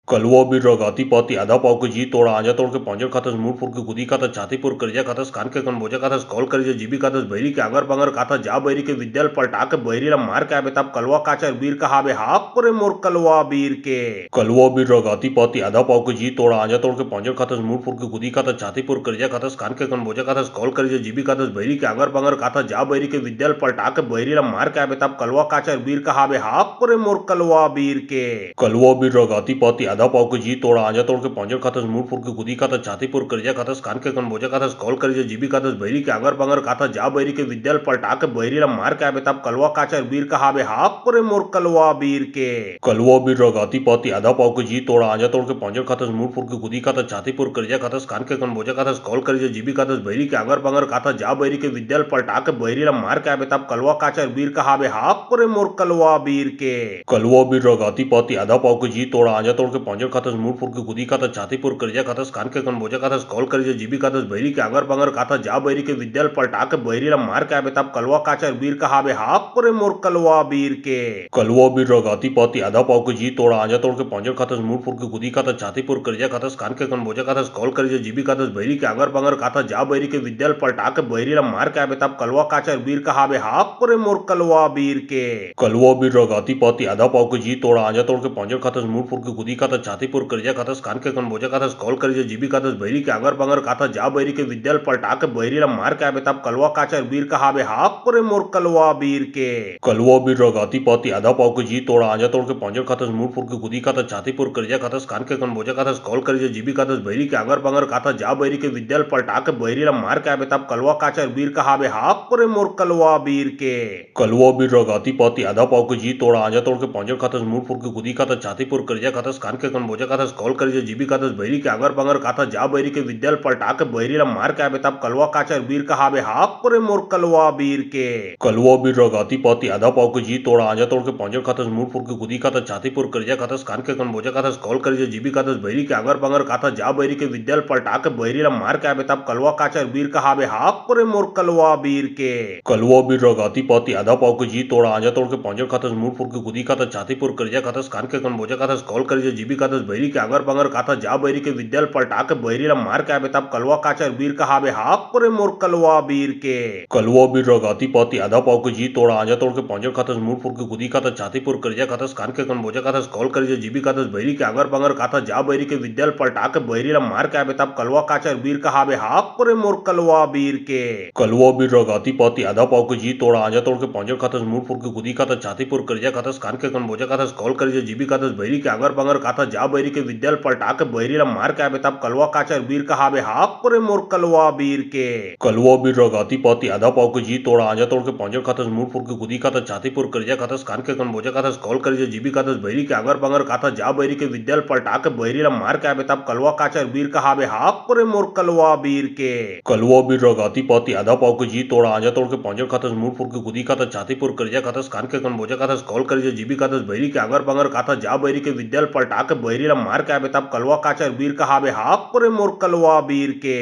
कलवा बीर रगाती पाती आधा पाव के जी तोड़ आजा तोड़ के पंजर खातस मूरपुर के गुदी खातस छातीपुर करजा खातस कान के कनबोजा खातस कॉल करजा जीबी खातस बहरी के अगर बंगर खातस जा बहरी के विद्याल पलटा के बहरी ला मार के आबे तब कलवा काचर बीर कहाबे हाफ करे मोर कलवा बीर के कलवा बीर रगाती पाती आधा पाव के जी तोड़ आजा तोड़ के पंजर खातस मूरपुर के गुदी खातस छातीपुर करजा खातस कान के कनबोजा खातस कॉल करजा जीबी खातस बहरी के अगर बंगर खातस जा बहरी के विद्याल पलटा के बहरी ला मार के आबे तब कलवा काचर बीर कहाबे हाफ करे मोर कलवा बीर के कलवा बीर रगाती पाती आधा पाव के जी तोड़ आजा तोड़ के पंजर खातस मूरपुर के गुदी खातस छातीपुर करजा खातस कान के कनबोजा खातस कॉल करजा जीबी खातस बहरी के अगर बंगर खातस जा बहरी के विद्याल पलटा के बहरी ला मार के आबे तब कलवा काचर बीर कहाबे हाफ करे मोर कलवा बीर के कलवा बीर रगाती पाती आधा पाव के जी तोड़ आजा तोड़ के पंजर खातस मूरपुर के गुदी खातस छातीपुर करजा खातस कान के कनबोजा खातस कॉल करजा जीबी खातस बहरी के अगर बंगर खातस जा बहरी के विद्याल पलटा के बहरी ला मार के आबे तब कलवा काचर बीर कहाबे हाफ करे मोर कलवा बीर के कलवा बीर रगाती पाती आधा पाव के जी तोड़ आजा तोड़ के पंजर खातस मूरपुर के गुदी खातस छातीपुर करजा खातस कान के कनबोजा खातस कॉल करजा जीबी खातस बहरी के अगर बंगर खातस जा बहरी के विद्याल पलटा के बहरी ला मार के आबे तब कलवा काचर बीर कहाबे हाफ करे मोर कलवा बीर के कलवा बीर रगाती पाती आधा पाव के जी तोड़ आजा तोड़ के पंजर खातस मूरपुर के गुदी खातस छातीपुर करजा खातस कान के कनबोजा खातस कॉल करजा जीबी खातस बहरी के अगर बंगर खातस जा बहरी के विद्याल पलटा के बहरी ला मार के आबे तब कलवा काचर बीर कहाबे हाफ करे मोर कलवा बीर के कलवा बीर रगाती पाती आधा पाव के जी तोड़ आजा तोड़ के पंजर खातस मूरपुर के गुदी खातस छातीपुर करजा खातस कान के कनबोजा खातस कॉल करजा जीबी खातस बहरी के अगर बंगर खातस जा बहरी के विद्याल पलटा के बहरी ला मार के आबे तब कलवा काचर बीर कहाबे हाफ करे मोर कलवा बीर के कलवा बीर रगाती पाती आधा पाव के जी तोड़ आजा तोड़ के पंजर खातस मूरपुर के गुदी खातस छातीपुर करजा खातस कान के कनबोजा खातस कॉल करजा जीबी खातस बहरी के अगर बंगर खातस जा बहरी के विद्याल पलटा के बहरी ला मार के आबे तब कलवा काचर बीर कहाबे हाफ करे मोर कलवा बीर के कलवा बीर रगाती पाती आधा पाव के जी तोड़ आजा तोड़ के पंजर खातस मूरपुर के गुदी खातस छातीपुर करजा खातस कान के कनबोजा खातस कॉल करजा जीबी खातस बहरी के अगर बंगर खातस जा बहरी के विद्याल पलटा के बहरी ला मार के आबे तब कलवा काचर बीर कहाबे हाफ करे मोर कलवा बीर के कलवा बीर रगाती पाती आधा पाव के जी तोड़ आजा तोड़ के पंजर खातस मूरपुर के गुदी खातस छातीपुर करजा खातस कान के कनबोजा खातस कॉल करजा जीबी खातस बहरी के अगर बंगर खातस जा बहरी के विद्याल पलटा के बहरी ला मार के आबे तब कलवा काचर बीर कहाबे हाफ करे मोर कलवा बीर के कलवा बीर रगाती पाती आधा पाव के जी तोड़ आजा तोड़ के पंजर खातस मूरपुर के गुदी खातस छातीपुर करजा खातस कान के कनबोजा खातस कॉल करजा जीबी खातस बहरी के अगर बंगर खातस जा बहरी के विद्याल पलटा के बहरी ला मार के आबे तब कलवा काचर बीर कहाबे हाफ करे मोर कलवा बीर के कलवा बीर रगाती पाती आधा पाव के जी तोड़ आजा तोड़ के पंजर खातस मूरपुर के गुदी खातस छातीपुर करजा खातस कान के कनबोजा खातस कॉल करजा जीबी खातस बहरी के अगर बंगर खातस जा बहरी के विद्याल पलटा के बहरी ला मार के आबे तब कलवा काचर बीर कहाबे हाफ करे मोर कलवा बीर के कलवा बीर रगाती पाती आधा पाव के जी तोड़ आजा तोड़ के पंजर खातस मूरपुर के गुदी खातस छातीपुर करजा खातस कान के कनबोजा खातस कॉल करजा जीबी खातस बहरी के अगर बंगर खातस जा बहरी के विद्याल पलटा के बहरी ला मार के आबे तब कलवा काचर बीर कहाबे हाफ करे मोर कलवा बीर के कलवा बीर रगाती पाती आधा पाव के जी तोड़ आजा तोड़ के पंजर खातस मूरपुर के गुदी खातस छातीपुर करजा खातस कान के कनबोजा खातस कॉल करजा जीबी खातस बहरी के अगर बंगर खातस जा बहरी के विद्याल पलटा के बहरी ला मार के आबे तब कलवा काचर बीर कहाबे हाफ करे मोर कलवा बीर के कलवा बीर रगाती पाती आधा पाव के जी तोड़ आजा तोड़ के पंजर खातस मूरपुर के गुदी खातस छातीपुर करजा खातस कान के कनबोजा खातस कॉल करजा जीबी खातस बहरी के अगर बंगर खातस जा बहरी के विद्याल पलटा के बहरी ला मार के आबे तब कलवा काचर बीर कहाबे हाफ करे मोर कलवा बीर के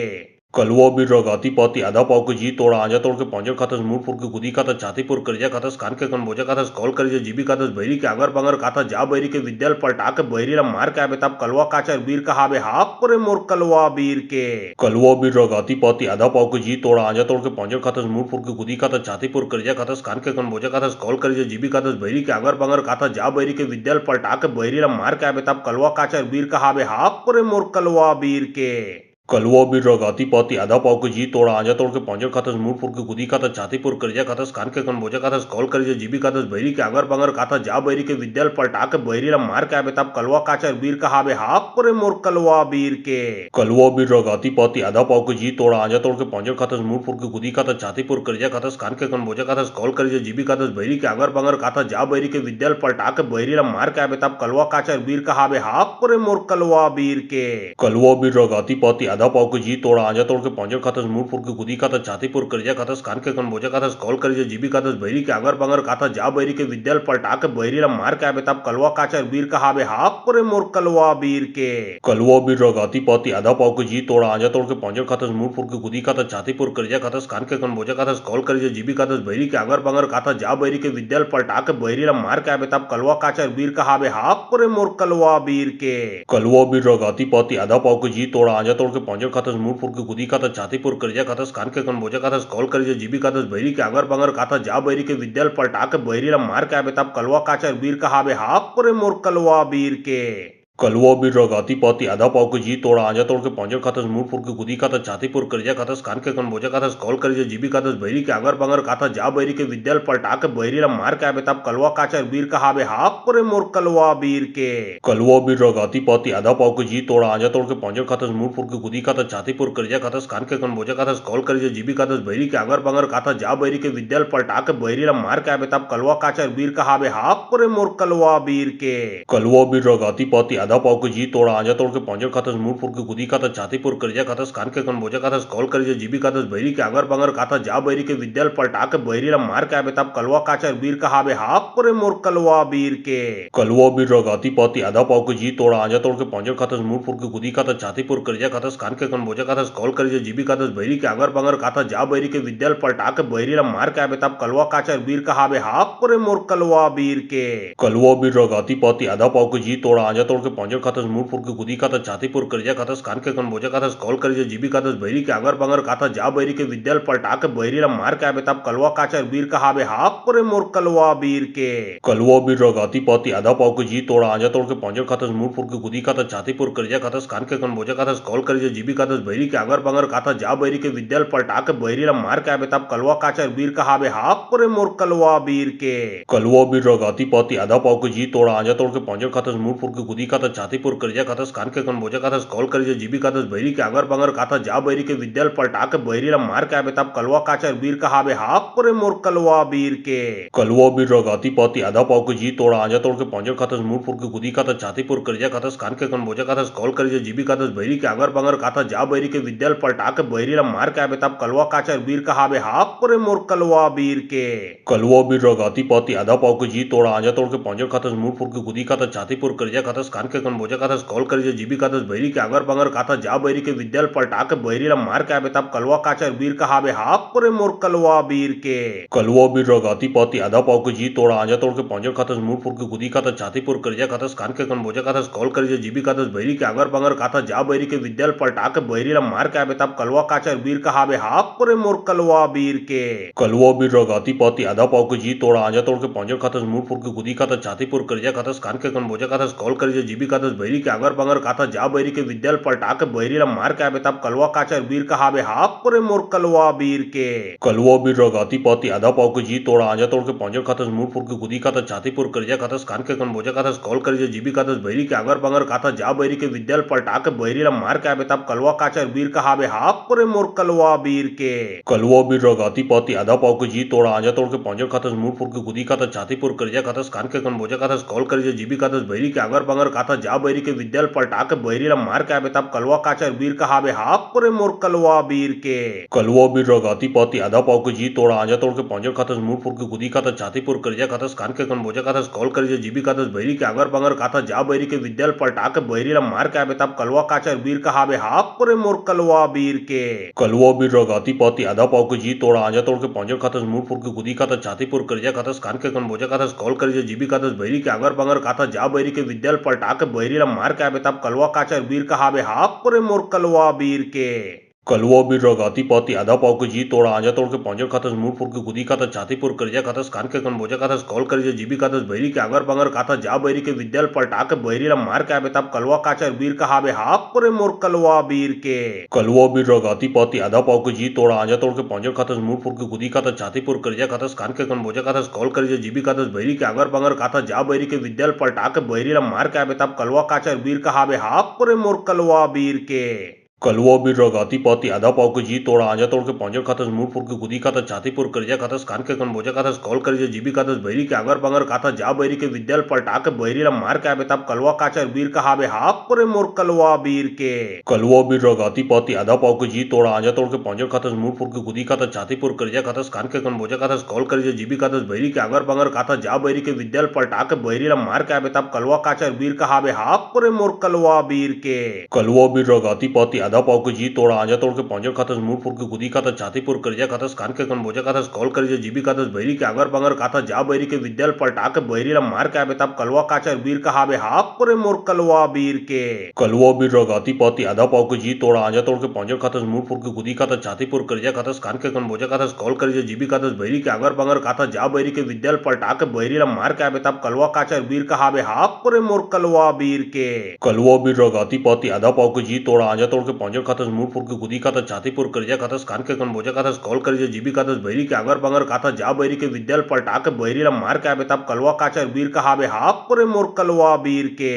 कलवा बीर रगाती पाती आधा पाव के जी तोड़ आजा तोड़ के पंजर खातस मूरपुर के गुदी खातस छातीपुर करजा खातस कान के कनबोजा खातस कॉल करजा जीबी खातस बहरी के अगर बंगर खातस जा बहरी के विद्याल पलटा के बहरी ला मार के आबे तब कलवा काचर बीर कहाबे हाफ करे मोर कलवा बीर के कलवा बीर रगाती पाती आधा पाव के जी तोड़ आजा तोड़ के पंजर खातस मूरपुर के गुदी खातस छातीपुर करजा खातस कान के कनबोजा खातस कॉल करजा जीबी खातस बहरी के अगर बंगर खातस जा बहरी के विद्याल पलटा के बहरी ला मार के आबे तब कलवा काचर बीर कहाबे हाफ करे मोर कलवा बीर के कलवा बीर रगाती पाती आधा पाव के जी तोड़ा आजा तोड़ के पांजर खातस मूड फुर के गुदी खातस छातीपुर करजा खातस कान के कन बोजा खातस कॉल करजा जीबी खातस बहरी के आगर बंगर खातस जा बहरी के विद्याल पलटा के बहरी ला मार के आबे तब कलवा काचर बीर का हाबे हाक करे मोर कलवा बीर के कलवा बीर रगाती पाती आधा पाव के जी तोड़ा आजा तोड़ के पांजर खातस मूड फुर के गुदी खातस छातीपुर करजा खातस कान के कन बोजा खातस कॉल करजा जीबी खातस बहरी के आगर बंगर खातस जा बहरी के विद्याल पलटा के बहरी ला मार के आबे तब कलवा काचर बीर का हाबे हाक करे मोर कलवा बीर के कलवा बीर रगाती पाती आधा पाव के जी तोड़ा आजा तोड़ के पांजर खातस मूड फुर के गुदी खातस छातीपुर करजा खातस कान के कन बोजा खातस कॉल करजा जीबी खातस बहरी के आगर बंगर खातस जा बहरी के विद्याल पलटा के बहरी ला मार के आबे तब कलवा काचर बीर का हाबे हाक करे मोर कलवा बीर के कलवा बीर रगाती पाती आधा पाव के जी तोड़ा आजा तोड़ के पांजर खातस मूड फुर के गुदी खातस छातीपुर करजा खातस कान के कन बोजा खातस कॉल करजा जीबी खातस बहरी के आगर बंगर खातस जा बहरी के विद्याल पलटा के बहरी ला मार के आबे तब कलवा काचर बीर का हाबे हाक करे मोर कलवा बीर के कलवा बीर रगाती पाती आधा पाव के जी तोड़ा आजा तोड़ के पांजर खातस मूड फुर के गुदी खातस छातीपुर करजा खातस कान के कन बोजा खातस कॉल करजा जीबी खातस बहरी के आगर बंगर खातस जा बहरी के विद्याल पलटा के बहरी ला मार के आबे तब कलवा काचर बीर का हाबे हाक करे मोर कलवा बीर के कलवा बीर रगाती पाती आधा पाव के जी तोड़ा आजा तोड़ के पांजर खातस मूड फुर के गुदी खातस छातीपुर करजा खातस कान के कन बोजा खातस कॉल करजा जीबी खातस बहरी के आगर बंगर खातस जा बहरी के विद्याल पलटा के बहरी ला मार के आबे तब कलवा काचर बीर का हाबे हाक करे मोर कलवा बीर के कलवा बीर रगाती पाती आधा पाव के जी तोड़ा आजा तोड़ के पांजर खातस मूड फुर के गुदी खातस छातीपुर करजा खातस कान के कन बोजा खातस कॉल करजा जीबी खातस बहरी के आगर बंगर खातस जा बहरी के विद्याल पलटा के बहरी ला मार के आबे तब कलवा काचर बीर का हाबे हाक करे मोर कलवा बीर के कलवा बीर रगाती पाती आधा पाव के जी तोड़ा आजा तोड़ के पांजर खातस मूड फुर के गुदी खातस छातीपुर करजा खातस कान के कन बोजा खातस कॉल करजा जीबी खातस बहरी के आगर बंगर खातस जा बहरी के विद्याल पलटा के बहरी ला मार के आबे तब कलवा काचर बीर का हाबे हाक करे मोर कलवा बीर के कलवा बीर रगाती पाती आधा पाव के जी तोड़ा आजा तोड़ के पांजर खातस मूड फुर के गुदी खातस छातीपुर करजा खातस कान के कन बोजा खातस कॉल करजा जीबी खातस बहरी के आगर बंगर खातस जा बहरी के विद्याल पलटा के बहरी ला मार के आबे तब कलवा काचर बीर का हाबे हाक करे मोर कलवा बीर के कलवा बीर रगाती पाती आधा पाव के जी तोड़ा आजा तोड़ के पांजर खातस मूड फुर के गुदी खातस छातीपुर करजा खातस कान के कन बोजा खातस कॉल करजा जीबी खातस बहरी के आगर बंगर खातस जा बहरी के विद्याल पलटा के बहरी ला मार के आबे तब कलवा काचर बीर का हाबे हाक करे मोर कलवा बीर के कलवा बीर रगाती पाती आधा पाव के जी तोड़ा आजा तोड़ के पांजर खातस मूड फुर के गुदी खातस छातीपुर करजा खातस कान के कन बोजा खातस कॉल करजा जीबी खातस बहरी के आगर बंगर खातस जा बहरी के विद्याल पलटा के बहरी ला मार के आबे तब कलवा काचर बीर का हाबे हाक करे मोर कलवा बीर के कलवा बीर रगाती पाती आधा पाव के जी तोड़ा आजा तोड़ के पांजर खातस मूड फुर के गुदी खातस छातीपुर करजा खातस कान के कन बोजा खातस कॉल करजा जीबी खातस बहरी के आगर बंगर खातस जा बहरी के विद्याल पलटा के बहरी ला मार के आबे तब कलवा काचर बीर का हाबे हाक करे मोर कलवा बीर के कलवा बीर रगाती पाती आधा पाव के जी तोड़ा आजा तोड़ के पांजर खातस मूड फुर के गुदी खातस छातीपुर करजा खातस कान के कन बोजा खातस कॉल करजा जीबी खातस बहरी के आगर बंगर खातस जा बहरी के विद्याल पलटा के बहरी ला मार के आबे तब कलवा काचर बीर का हाबे हाक करे मोर कलवा बीर के कलवा बीर रगाती पाती आधा पाव के जी तोड़ा आजा तोड़ के पांजर खातस मूड फुर के गुदी खातस छातीपुर करजा खातस कान के कन बोजा खातस कॉल करजा जीबी खातस बहरी के आगर बंगर खातस जा बहरी के विद्याल पलटा के बहरी ला मार के आबे तब कलवा काचर बीर का हाबे हाक करे मोर कलवा बीर के कलवा बीर रगाती पाती आधा पाव के जी तोड़ा आजा तोड़ के पांजर खातस मूड फुर के गुदी खातस छातीपुर करजा खातस कान के कन बोजा खातस कॉल करजा जीबी खातस बहरी के आगर बंगर खातस जा बहरी के विद्याल पलटा के बहरी ला मार के आबे तब कलवा काचर बीर का हाबे हाक करे मोर कलवा बीर के कलवा बीर रगाती पाती आधा पाव के जी तोड़ा आजा तोड़ के पांजर खातस मूड फुर के गुदी खातस छातीपुर करजा खातस कान के कन बोजा खातस कॉल करजा जीबी खातस बहरी के आगर बंगर खातस जा बहरी के विद्याल पलटा के बहरी ला मार के आबे तब कलवा काचर बीर का हाबे हाक करे मोर कलवा बीर के कलवा बीर रगाती पाती आधा पाव के जी तोड़ा आजा तोड़ के पांजर खातस मूड फुर के गुदी खातस छातीपुर करजा खातस कान के कन बोजा खातस कॉल करजा जीबी खातस बहरी के आगर बंगर खातस जा बहरी के विद्याल पलटा के बहरी ला मार के आबे तब कलवा काचर बीर का हाबे हाक करे मोर कलवा बीर के कलवा बीर रगाती पाती आधा पाव के जी तोड़ा आजा तोड़ के पांजर खातस मूड फुर के गुदी खातस छातीपुर करजा खातस कान के कन बोजा खातस कॉल करजा जीबी खातस बहरी के आगर बंगर खातस जा बहरी के विद्याल पलटा के बहरी ला मार के आबे तब कलवा काचर बीर का हाबे हाक करे मोर कलवा बीर के कलवा बीर रगाती पाती आधा पाव के जी तोड़ा आजा तोड़ के पांजर खातस मूड फुर के गुदी खातस छातीपुर करजा खातस कान के कन बोजा खातस कॉल करजा जीबी खातस बहरी के आगर बंगर खातस जा बहरी के विद्याल पलटा के बहरी ला मार के आबे तब कलवा काचर बीर का हाबे हाक करे मोर कलवा बीर के कलवा बीर रगाती पाती आधा पाव के जी तोड़ा आजा तोड़ के पांजर खातस मूड फुर के गुदी खातस छातीपुर करजा खातस कान के कन बोजा खातस कॉल करजा जीबी खातस बहरी के आगर बंगर खातस जा बहरी के विद्याल पलटा के बहरी ला मार के आबे तब कलवा काचर बीर का हाबे हाक करे मोर कलवा बीर के। कलवा बीर रगाती पाती आधा पाव के जी तोड़ा आजा तोड़ के पौंजर खातस मूरपुर के गुदी खातस छातीपुर करजा खातस कान के कनबोजा खातस कॉल करजा जीबी खातस बहरी के अगर बंगर खातस जा बहरी के विद्याल पलटा के बहरी ला मार के आबे तब कलवा काचर बीर कहाबे हाक करे मोर कलवा बीर के कलवा बीर रगाती पाती आधा पाव के जी तोड़ा आजा तोड़ के पौंजर खातस मूरपुर के गुदी खातस छातीपुर करजा खातस कान के कनबोजा खातस कॉल करजा जीबी खातस बहरी के अगर बंगर खातस जा बहरी के विद्याल पलटा के बहरी ला मार के आबे तब कलवा काचर बीर कहाबे हाक करे मोर कलवा बीर के कलवा बीर रगाती पाती आधा पाव के जी तोड़ा आजा तोड़ के पौंजर खातस मूरपुर के गुदी खातस छातीपुर करजा खातस कान के कनबोजा खातस कॉल करजा जीबी खातस बहरी के अगर बंगर खातस जा बहरी के विद्याल पलटा के बहरी ला मार के आबे तब कलवा काचर बीर कहाबे हाक करे मोर कलवा बीर के कलवा बीर रगाती पाती आधा पाव के जी तोड़ा आजा तोड़ के पौंजर खातस मूरपुर के गुदी खातस छातीपुर करजा खातस कान के कनबोजा खातस कॉल करजा जीबी खातस बहरी के अगर बंगर खातस जा बहरी के विद्याल पलटा के बहरी ला मार के आबे तब कलवा काचर बीर कहाबे हाक करे मोर कलवा बीर के कलवा बीर रगाती पाती आधा पाव के जी तोड़ा आजा तोड़ के पौंजर खातस मूरपुर के गुदी खातस छातीपुर करजा खातस कान के कनबोजा खातस कॉल करजा जीबी खातस बहरी के अगर बंगर खातस जा बहरी के विद्याल पलटा के बहरी ला मार के आबे तब कलवा काचर बीर कहाबे हाक करे मोर कलवा बीर के कलवा बीर रगाती पाती आधा पाव के जी तोड़ा आजा तोड़ के पौंजर खातस मूरपुर के गुदी खातस छातीपुर करजा खातस कान के कनबोजा खातस कॉल करजा जीबी खातस बहरी के अगर बंगर खातस जा बहरी के विद्याल पलटा के बहरी ला मार के आबे तब कलवा काचर बीर कहाबे हाक करे मोर कलवा बीर के कलवा बीर रगाती पाती आधा पाव के जी तोड़ा आजा तोड़ के पौंजर खातस मूरपुर के गुदी खातस छातीपुर करजा खातस कान के कनबोजा खातस कॉल करजा जीबी खातस बहरी के अगर बंगर खातस जा बहरी के विद्याल पलटा के बहरी ला मार के आबे तब कलवा काचर बीर कहाबे हाक करे मोर कलवा बीर के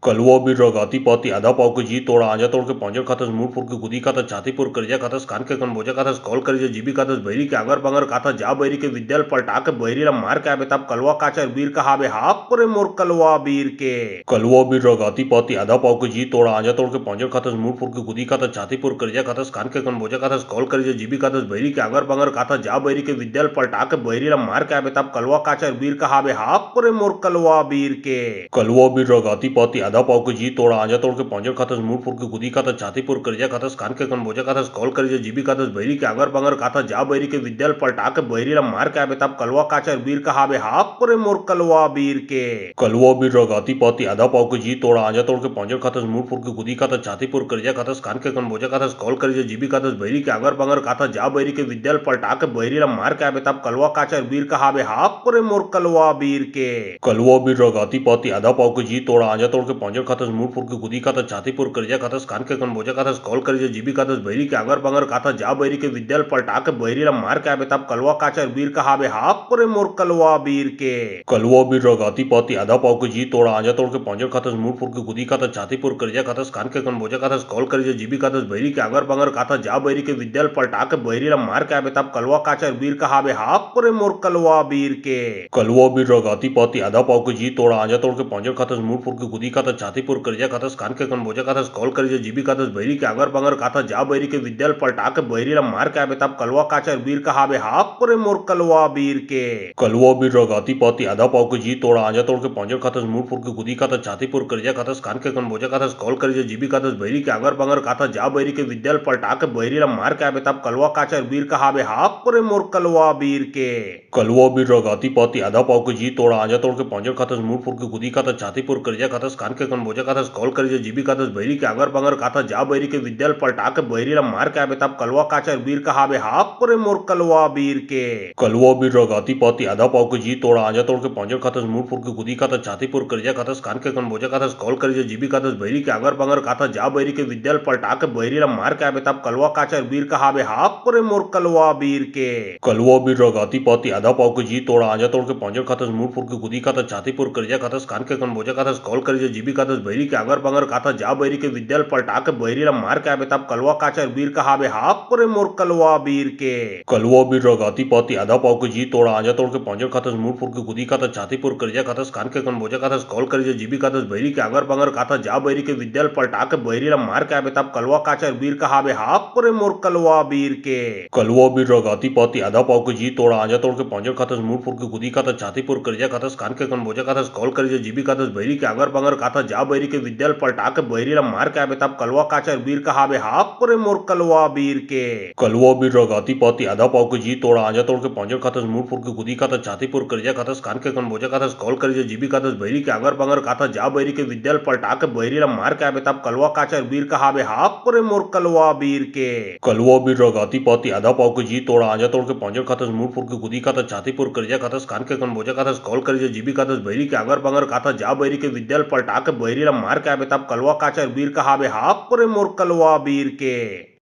कलवा बीर रगाती पाती आधा पाव के जी तोड़ा आजा तोड़ के पौंजर खातस मूरपुर के गुदी खातस छातीपुर करजा खातस कान के कनबोजा खातस कॉल करजा जीबी खातस बहरी के अगर बंगर खातस जा बहरी के विद्याल पलटा के बहरी ला मार के आबे तब कलवा काचर बीर कहाबे हाक करे मोर कलवा बीर के कलवा बीर रगाती पाती आधा पाव के जी तोड़ा आजा तोड़ के पौंजर खातस मूरपुर के गुदी खातस छातीपुर करजा खातस कान के कनबोजा खातस कॉल करजा जीबी खातस बहरी के अगर बंगर खातस जा बहरी के विद्याल पलटा के बहरी ला मार के आबे तब कलवा काचर बीर कहाबे हाक करे मोर कलवा बीर के कलवा बीर रगाती पाती आधा पाव के जी तोड़ा आजा तोड़ के पौंजर खातस मूरपुर के गुदी खातस छातीपुर करजा खातस कान के कनबोजा खातस कॉल करजा जीबी खातस बहरी के अगर बंगर खातस जा बहरी के विद्याल पलटा के बहरी ला मार के आबे तब कलवा काचर बीर कहाबे हाक करे मोर कलवा बीर के कलवा बीर रगाती पाती आधा पाव के जी तोड़ा आजा तोड़ के पौंजर खातस मूरपुर के गुदी खातस छातीपुर करजा खातस कान के कनबोजा खातस कॉल करजा जीबी खातस बहरी के अगर बंगर खातस जा बहरी के विद्याल पलटा के बहरी ला मार के आबे तब कलवा काचर बीर कहाबे हाक करे मोर कलवा बीर के कलवा बीर रगाती पाती आधा पाव के जी तोड़ा आजा तोड़ के पौंजर खातस मूरपुर के गुदी खातस छातीपुर करजा खातस कान के कनबोजा खातस कॉल करजा जीबी खातस बहरी के अगर बंगर खातस जा बहरी के विद्याल पलटा के बहरी ला मार के आबे तब कलवा काचर बीर कहाबे हाक करे मोर कलवा बीर के कलवा बीर रगाती पाती आधा पाव के जी तोड़ा आजा तोड़ के पौंजर खातस मूरपुर के गुदी खातस छातीपुर करजा खातस कान के कनबोजा खातस कॉल करजा जीबी खातस बहरी के अगर बंगर खातस जा बहरी के विद्याल पलटा के बहरी ला मार के आबे तब कलवा काचर बीर कहाबे हाक करे मोर कलवा बीर के कलवा बीर रगाती पाती आधा पाव के जी तोड़ा आजा तोड़ के पौंजर खातस मूरपुर के गुदी खातस छातीपुर करजा खातस कान के कनबोजा खातस कॉल करजा जीबी खातस बहरी के अगर बंगर खातस जा बहरी के विद्याल पलटा के बहरी ला मार के आबे तब कलवा काचर बीर कहाबे हाक करे मोर कलवा बीर के कलवा बीर रगाती पाती आधा पाव के जी तोड़ा आजा तोड़ के पौंजर खातस मूरपुर के गुदी खातस छातीपुर करजा खातस कान के कनबोजा खातस कॉल करजा जीबी खातस बहरी के अगर बंगर खातस जा बहरी के विद्याल पलटा के बहरी ला मार के आबे तब कलवा काचर बीर कहाबे हाक करे मोर कलवा बीर के कलवा बीर रगाती पाती आधा पाव के जी तोड़ा आजा तोड़ के पौंजर खातस मूरपुर के गुदी खातस छातीपुर करजा खातस कान के कनबोजा खातस कॉल करजा जीबी खातस बहरी के अगर बंगर खातस जा बहरी के विद्याल पलटा के बहरी ला मार के आबे तब कलवा काचर बीर कहाबे हाक करे मोर कलवा बीर के कलवा बीर रगाती पाती आधा पाव के जी तोड़ा आजा तोड़ के पौंजर खातस मूरपुर के गुदी खातस छातीपुर करजा खातस कान के कनबोजा खातस कॉल करजा जीबी खातस बहरी के अगर बंगर खातस जा बहरी के विद्याल पलटा के बहरी ला मार के आबे तब कलवा काचर बीर कहाबे हाक करे मोर कलवा बीर के कलवा बीर रगाती पाती आधा पाव के जी तोड़ा आजा तोड़ के पौंजर खातस मूरपुर के गुदी खातस छातीपुर करजा खातस कान के कनबोजा खातस कॉल करजा जीबी खातस बहरी के अगर बंगर खातस जा बहरी के विद्याल पलटा के बहरी ला मार के आबे तब कलवा काचर बीर कहाबे हाक करे मोर कलवा बीर के कलवा बीर रगाती पाती आधा पाव के जी तोड़ा आजा तोड़ के पौंजर खातस मूरपुर के गुदी खातस छातीपुर करजा खातस कान के कनबोजा खातस कॉल करजा जीबी खातस बहरी के अगर बंगर खातस जा बहरी के विद्याल पलटा के बहरी ला मार के आबे तब कलवा काचर बीर कहाबे हाक करे मोर कलवा बीर के कलवा बीर रगाती पाती आधा पाव के जी तोड़ा आजा तोड़ के पौंजर खातस मूरपुर के गुदी खातस छातीपुर करजा खातस कान के कनबोजा खातस कॉल करजा जीबी खातस बहरी के अगर बंगर खातस काथा जा बैरी के विद्यालय पलटा के बहरीला मार के आबे तब कलवा काचर बीर कहाबे हाक करे मोर कलवा बीर के कलवा बीर रगाती पाती आधा पाव के जी तोड़ा आजा तोड़ के पंजर खातस मुंह फुर के गुदी खातस छातीपुर करजा खातस कान के कन बोजा खातस कॉल करजा जीबी खातस बहरी के अगर बंगर काथा जा बहरी के विद्यालय पलटा के बहरीला मार के आबे तब कलवा काचर बीर कहाबे हाक करे मोर कलवा बीर के कलवा बीर रगाती पाती आधा पाव के जी तोड़ा आजा तोड़ के पंजर खातस मुंह फुर के गुदी खातस छातीपुर करजा खातस कान के कन बोजा खातस कॉल करजा जीबी खातस बहरी के अगर बंगर काथा जा बहरी के विद्यालय पलटा के बहरीला मार के आबे तब कलवा काचर बीर कहाबे हाक करे मोर कलवा बीर के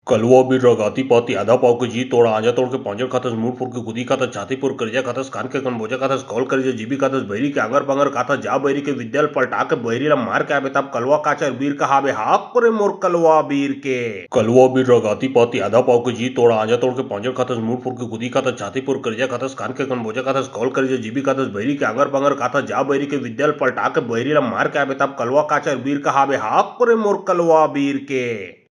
कलवा बीर रगाती पाती आधा पाव के जी तोड़ा आजा तोड़ के पंजर खातस मुंह फुर के गुदी खातस छातीपुर करजा खातस कान के कन बोजा खातस कॉल करजा जीबी खातस बहरी के अगर बंगर काथा जा बहरी के विद्यालय पलटा के बहरीला मार के आबे तब कलवा काचर बीर कहाबे हाक करे मोर कलवा बीर के कलवा बीर रगाती पाती आधा पाव के जी तोड़ा आजा तोड़ के पंजर खातस मुंह फुर के गुदी खातस छातीपुर करजा खातस कान के कन बोजा खातस कॉल करजा जीबी खातस बहरी के अगर बंगर काथा जा बहरी के विद्यालय पलटा के बहरीला मार के आबे तब कलवा काचर बीर कहाबे हाक करे मोर कलवा बीर के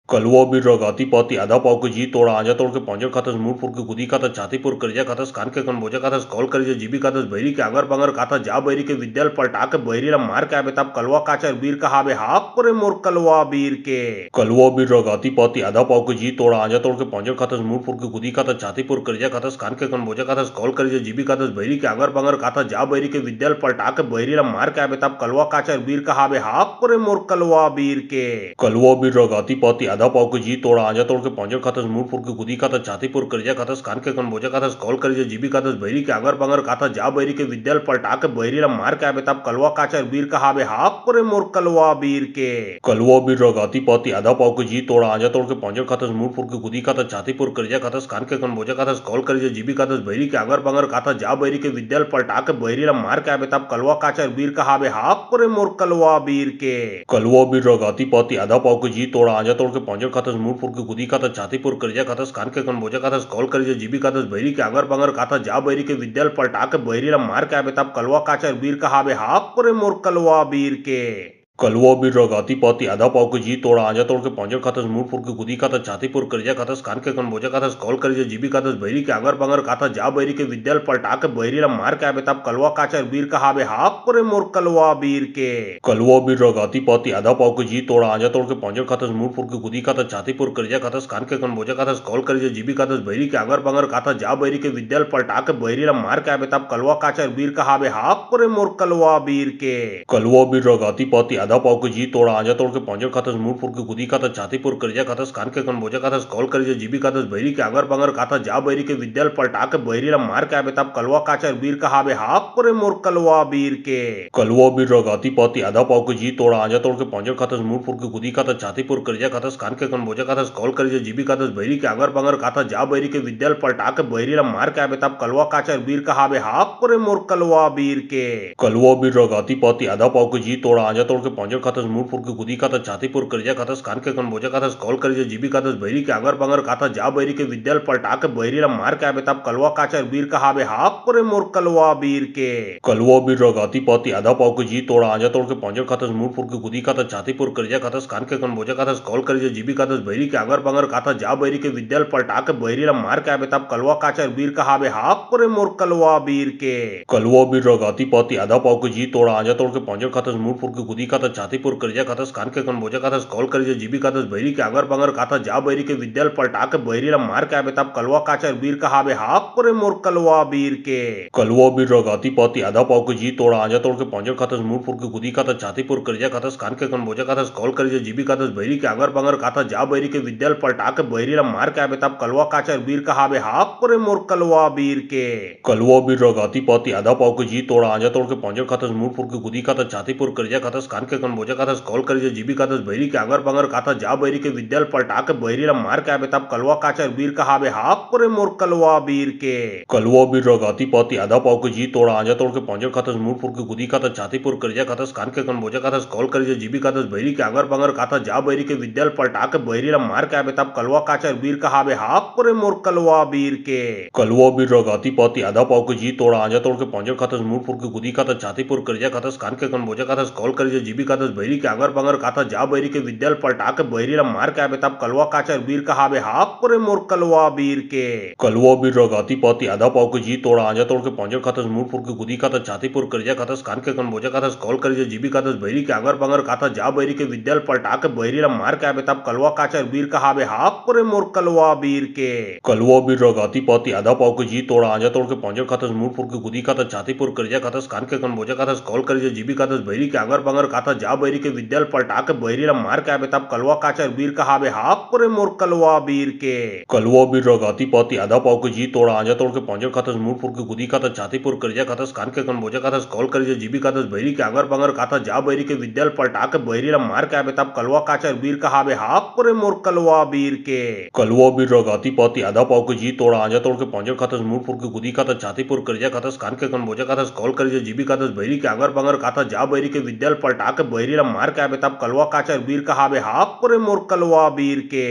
कलवा बीर रगाती पाती आधा पाव के जी तोड़ा आजा तोड़ के पंजर खातस मुंह फुर के गुदी खातस छातीपुर करजा खातस कान के कन बोजा खातस कॉल करजा जीबी खातस बहरी के अगर बंगर काथा जा बहरी के विद्यालय पलटा के बहरीला मार के आबे तब कलवा काचर बीर कहाबे हाक करे मोर कलवा बीर के कलवा बीर रगाती पाती आधा पाव के जी तोड़ा आजा तोड़ के पंजर खातस मुंह फुर के गुदी खातस छातीपुर करजा खातस कान के कन बोजा खातस कॉल करजा जीबी खातस बहरी के अगर बंगर काथा जा बहरी के विद्यालय पलटा के बहरीला मार के आबे तब कलवा काचर बीर कहाबे हाक करे मोर कलवा बीर के कलवा बीर रगाती पाती आधा पाव के जी तोड़ा आजा तोड़ के पंजर खातस मुंह फुर के गुदी खातस छातीपुर करजा खातस कान के कन बोजा खातस कॉल करजा जीबी खातस बहरी के अगर बंगर काथा जा बहरी के विद्यालय पलटा के बहरीला मार के आबे तब कलवा काचर बीर कहाबे हाक करे मोर कलवा बीर के कलवा बीर रगाती पाती आधा पाव के जी तोड़ा आजा तोड़ के पंजर खातस मुंह फुर के गुदी खातस छातीपुर करजा खातस कान के कन बोजा खातस कॉल करजा जीबी खातस बहरी के अगर बंगर काथा जा बहरी के विद्यालय पलटा के बहरीला मार के आबे तब कलवा काचर बीर कहाबे हाक करे मोर कलवा बीर के कलवा बीर रगाती पाती आधा पाव के जी तोड़ा आजा तोड़ के पंजर खातस मुंह फुर के गुदी खातस छातीपुर करजा खातस कान के कन बोजा खातस कॉल करजा जीबी खातस बहरी के अगर बंगर काथा जा बहरी के विद्यालय पलटा के बहरीला मार के आबे तब कलवा काचर बीर कहाबे हाक करे मोर कलवा बीर के कलवा बीर रगाती पाती आधा पाव के जी तोड़ा आजा तोड़ के पंजर खातस मुंह फुर के गुदी खातस छातीपुर करजा खातस कान के कन बोजा खातस कॉल करजा जीबी खातस बहरी के अगर बंगर काथा जा बहरी के विद्यालय पलटा के बहरीला मार के आबे तब कलवा काचर बीर कहाबे हाक करे मोर कलवा बीर के कलवा बीर रगाती पाती आधा पाव के जी तोड़ा आजा तोड़ के पंजर खातस मुंह फुर के गुदी खातस छातीपुर करजा खातस कान के कन बोजा खातस कॉल करजा जीबी खातस बहरी के अगर बंगर काथा जा बहरी के विद्यालय पलटा के बहरीला मार के आबे तब कलवा काचर बीर कहाबे हाक करे मोर कलवा बीर के कलवा बीर रगाती पाती आधा पाव के जी तोड़ा आजा तोड़ के पंजर खातस मुंह फुर के गुदी खातस छातीपुर करजा खातस कान के कन बोजा खातस कॉल करजा जीबी खातस बहरी के अगर बंगर काथा जा बहरी के विद्यालय पलटा के बहरीला मार के आबे तब कलवा काचर बीर कहाबे हाक करे मोर कलवा बीर के कलवा बीर रगाती पाती आधा पाव के जी तोड़ा आजा तोड़ के पंजर खातस मुंह फुर के गुदी खातस छातीपुर करजा खातस कान के कन बोजा खातस कॉल करजा जीबी खातस बहरी के अगर बंगर काथा जा बहरी के विद्यालय पलटा के बहरीला मार के आबे तब कलवा काचर बीर कहाबे हाक करे मोर कलवा बीर के कलवा बीर रगाती पाती आधा पाव के जी तोड़ा आजा तोड़ के पंजर खातस मुंह फुर के गुदी खातस छातीपुर करजा खातस कान के कन बोजा खातस कॉल करजा जीबी खातस बहरी के अगर बंगर काथा जा बहरी के विद्यालय पलटा के बहरीला मार के आबे तब कलवा काचर बीर कहाबे हाक करे मोर कलवा बीर के कलवा बीर रगाती पाती आधा पाव के जी तोड़ा आजा तोड़ के पंजर खातस मुंह फुर के गुदी खातस छातीपुर करजा खातस कान के कन बोजा खातस कॉल करजा जीबी खातस बहरी के अगर बंगर काथा जा बहरी के विद्यालय पलटा के बहरीला मार के आबे तब कलवा काचर बीर कहाबे हाक करे मोर कलवा बीर के कलवा बीर रगाती पाती आधा पाव के जी तोड़ा आजा तोड़ के पंजर खातस मुंह फुर के गुदी खातस छातीपुर करजा खातस कान के कन बोजा खातस कॉल करजा जीबी खातस बहरी के अगर बंगर काथा जा बहरी के विद्यालय पलटा के बहरीला मार के आबे तब कलवा काचर बीर कहाबे हाक करे मोर कलवा बीर के कलवा बीर रगाती पाती आधा पाव के जी तोड़ा आजा तोड़ के पंजर खातस मुंह फुर के गुदी खातस छातीपुर करजा खातस कान के कन बोजा खातस कॉल करजा जीबी खातस बहरी के अगर बंगर काथा जा बहरी के विद्यालय पलटा के बहरीला मार के आबे तब कलवा काचर बीर कहाबे हाक करे मोर कलवा बीर के कलवा बीर रगाती पाती आधा पाव के जी तोड़ा आजा तोड़ के पंजर खातस मुंह फुर के गुदी खातस छातीपुर करजा खातस कान के कन बोजा खातस कॉल करजा जीबी खातस बहरी के अगर बंगर काथा जा बहरी के विद्यालय पलटा के बहरीला मार के आबे तब कलवा काचर बीर कहाबे हाक करे मोर कलवा बीर के कलवा बीर रगाती पाती आधा पाव के जी तोड़ा आजा तोड़ के पंजर खातस मुंह फुर के गुदी खातस छातीपुर करजा खातस कान के कन बोजा खातस कॉल करजा जीबी खातस बहरी के अगर बंगर काथा जा बहरी के विद्यालय पलटा के बहरीला मार के आबे तब कलवा काचर बीर कहाबे हाक करे मोर कलवा बीर के कलवा बीर रगाती पाती आधा पाव के जी तोड़ा आजा तोड़ के पंजर खातस मुंह फुर के गुदी खातस छातीपुर करजा खातस कान के कन बोजा खातस कॉल करजा जीबी कातस बैरी के आगर बंगर काथा जा बैरी के विद्यालय पलटा के बैरी ला मार के आबे तब कलवा काचर वीर कहावे हाक करे मोर कलवा वीर के कलवा वीर रगाती पाती आधा पाव के जी तोड़ा आजा तोड़ के पंजर खातस मुंह फुर के गुदी खातस छाती पुर करजा खातस कान के कन बोझा खातस कॉल करजा जीबी खातस बैरी के आगर बंगर काथा जा बैरी के विद्यालय पलटा के बैरी ला मार के आबे तब कलवा काचर वीर कहावे हाक करे मोर कलवा वीर के कलवा वीर रगाती पाती आधा पाव के जी तोड़ा आजा तोड़ के पंजर खातस मुंह फुर के गुदी खातस छाती पुर करजा खातस कान के कन बोझा खातस कॉल करजा जीबी खातस बैरी के आगर बंगर काथा जा बैरी के विद्यालय पलटा के बैरी ला मार के आबे तब कलवा काचर वीर कहावे हाक करे मोर कलवा वीर के कलवा वीर रगाती पाती आधा पाव के जी तोड़ा आजा तोड़ के पंजर खातस मुंह फुर के गुदी खातस छाती पुर करजा खातस कान के कन बोझा खातस कॉल करजा जीबी खातस बैरी के आगर बंगर काथा जा बैरी के विद्यालय पलटा के बैरी ला मार के आबे तब कलवा काचर वीर कहावे हाक करे मोर कलवा वीर के कलवा वीर रगाती पाती आधा पाव के जी तोड़ा आजा तोड़ के पंजर खातस मुंह फुर के गुदी खातस छाती पुर करजा खातस कान के कन बोझा खातस कॉल करजा जीबी खातस बैरी के आगर बंगर काथा जा बैरी के विद्यालय पलटा के बैरी ला मार के आबे तब कलवा काचर वीर कहावे हाक करे मोर कलवा वीर के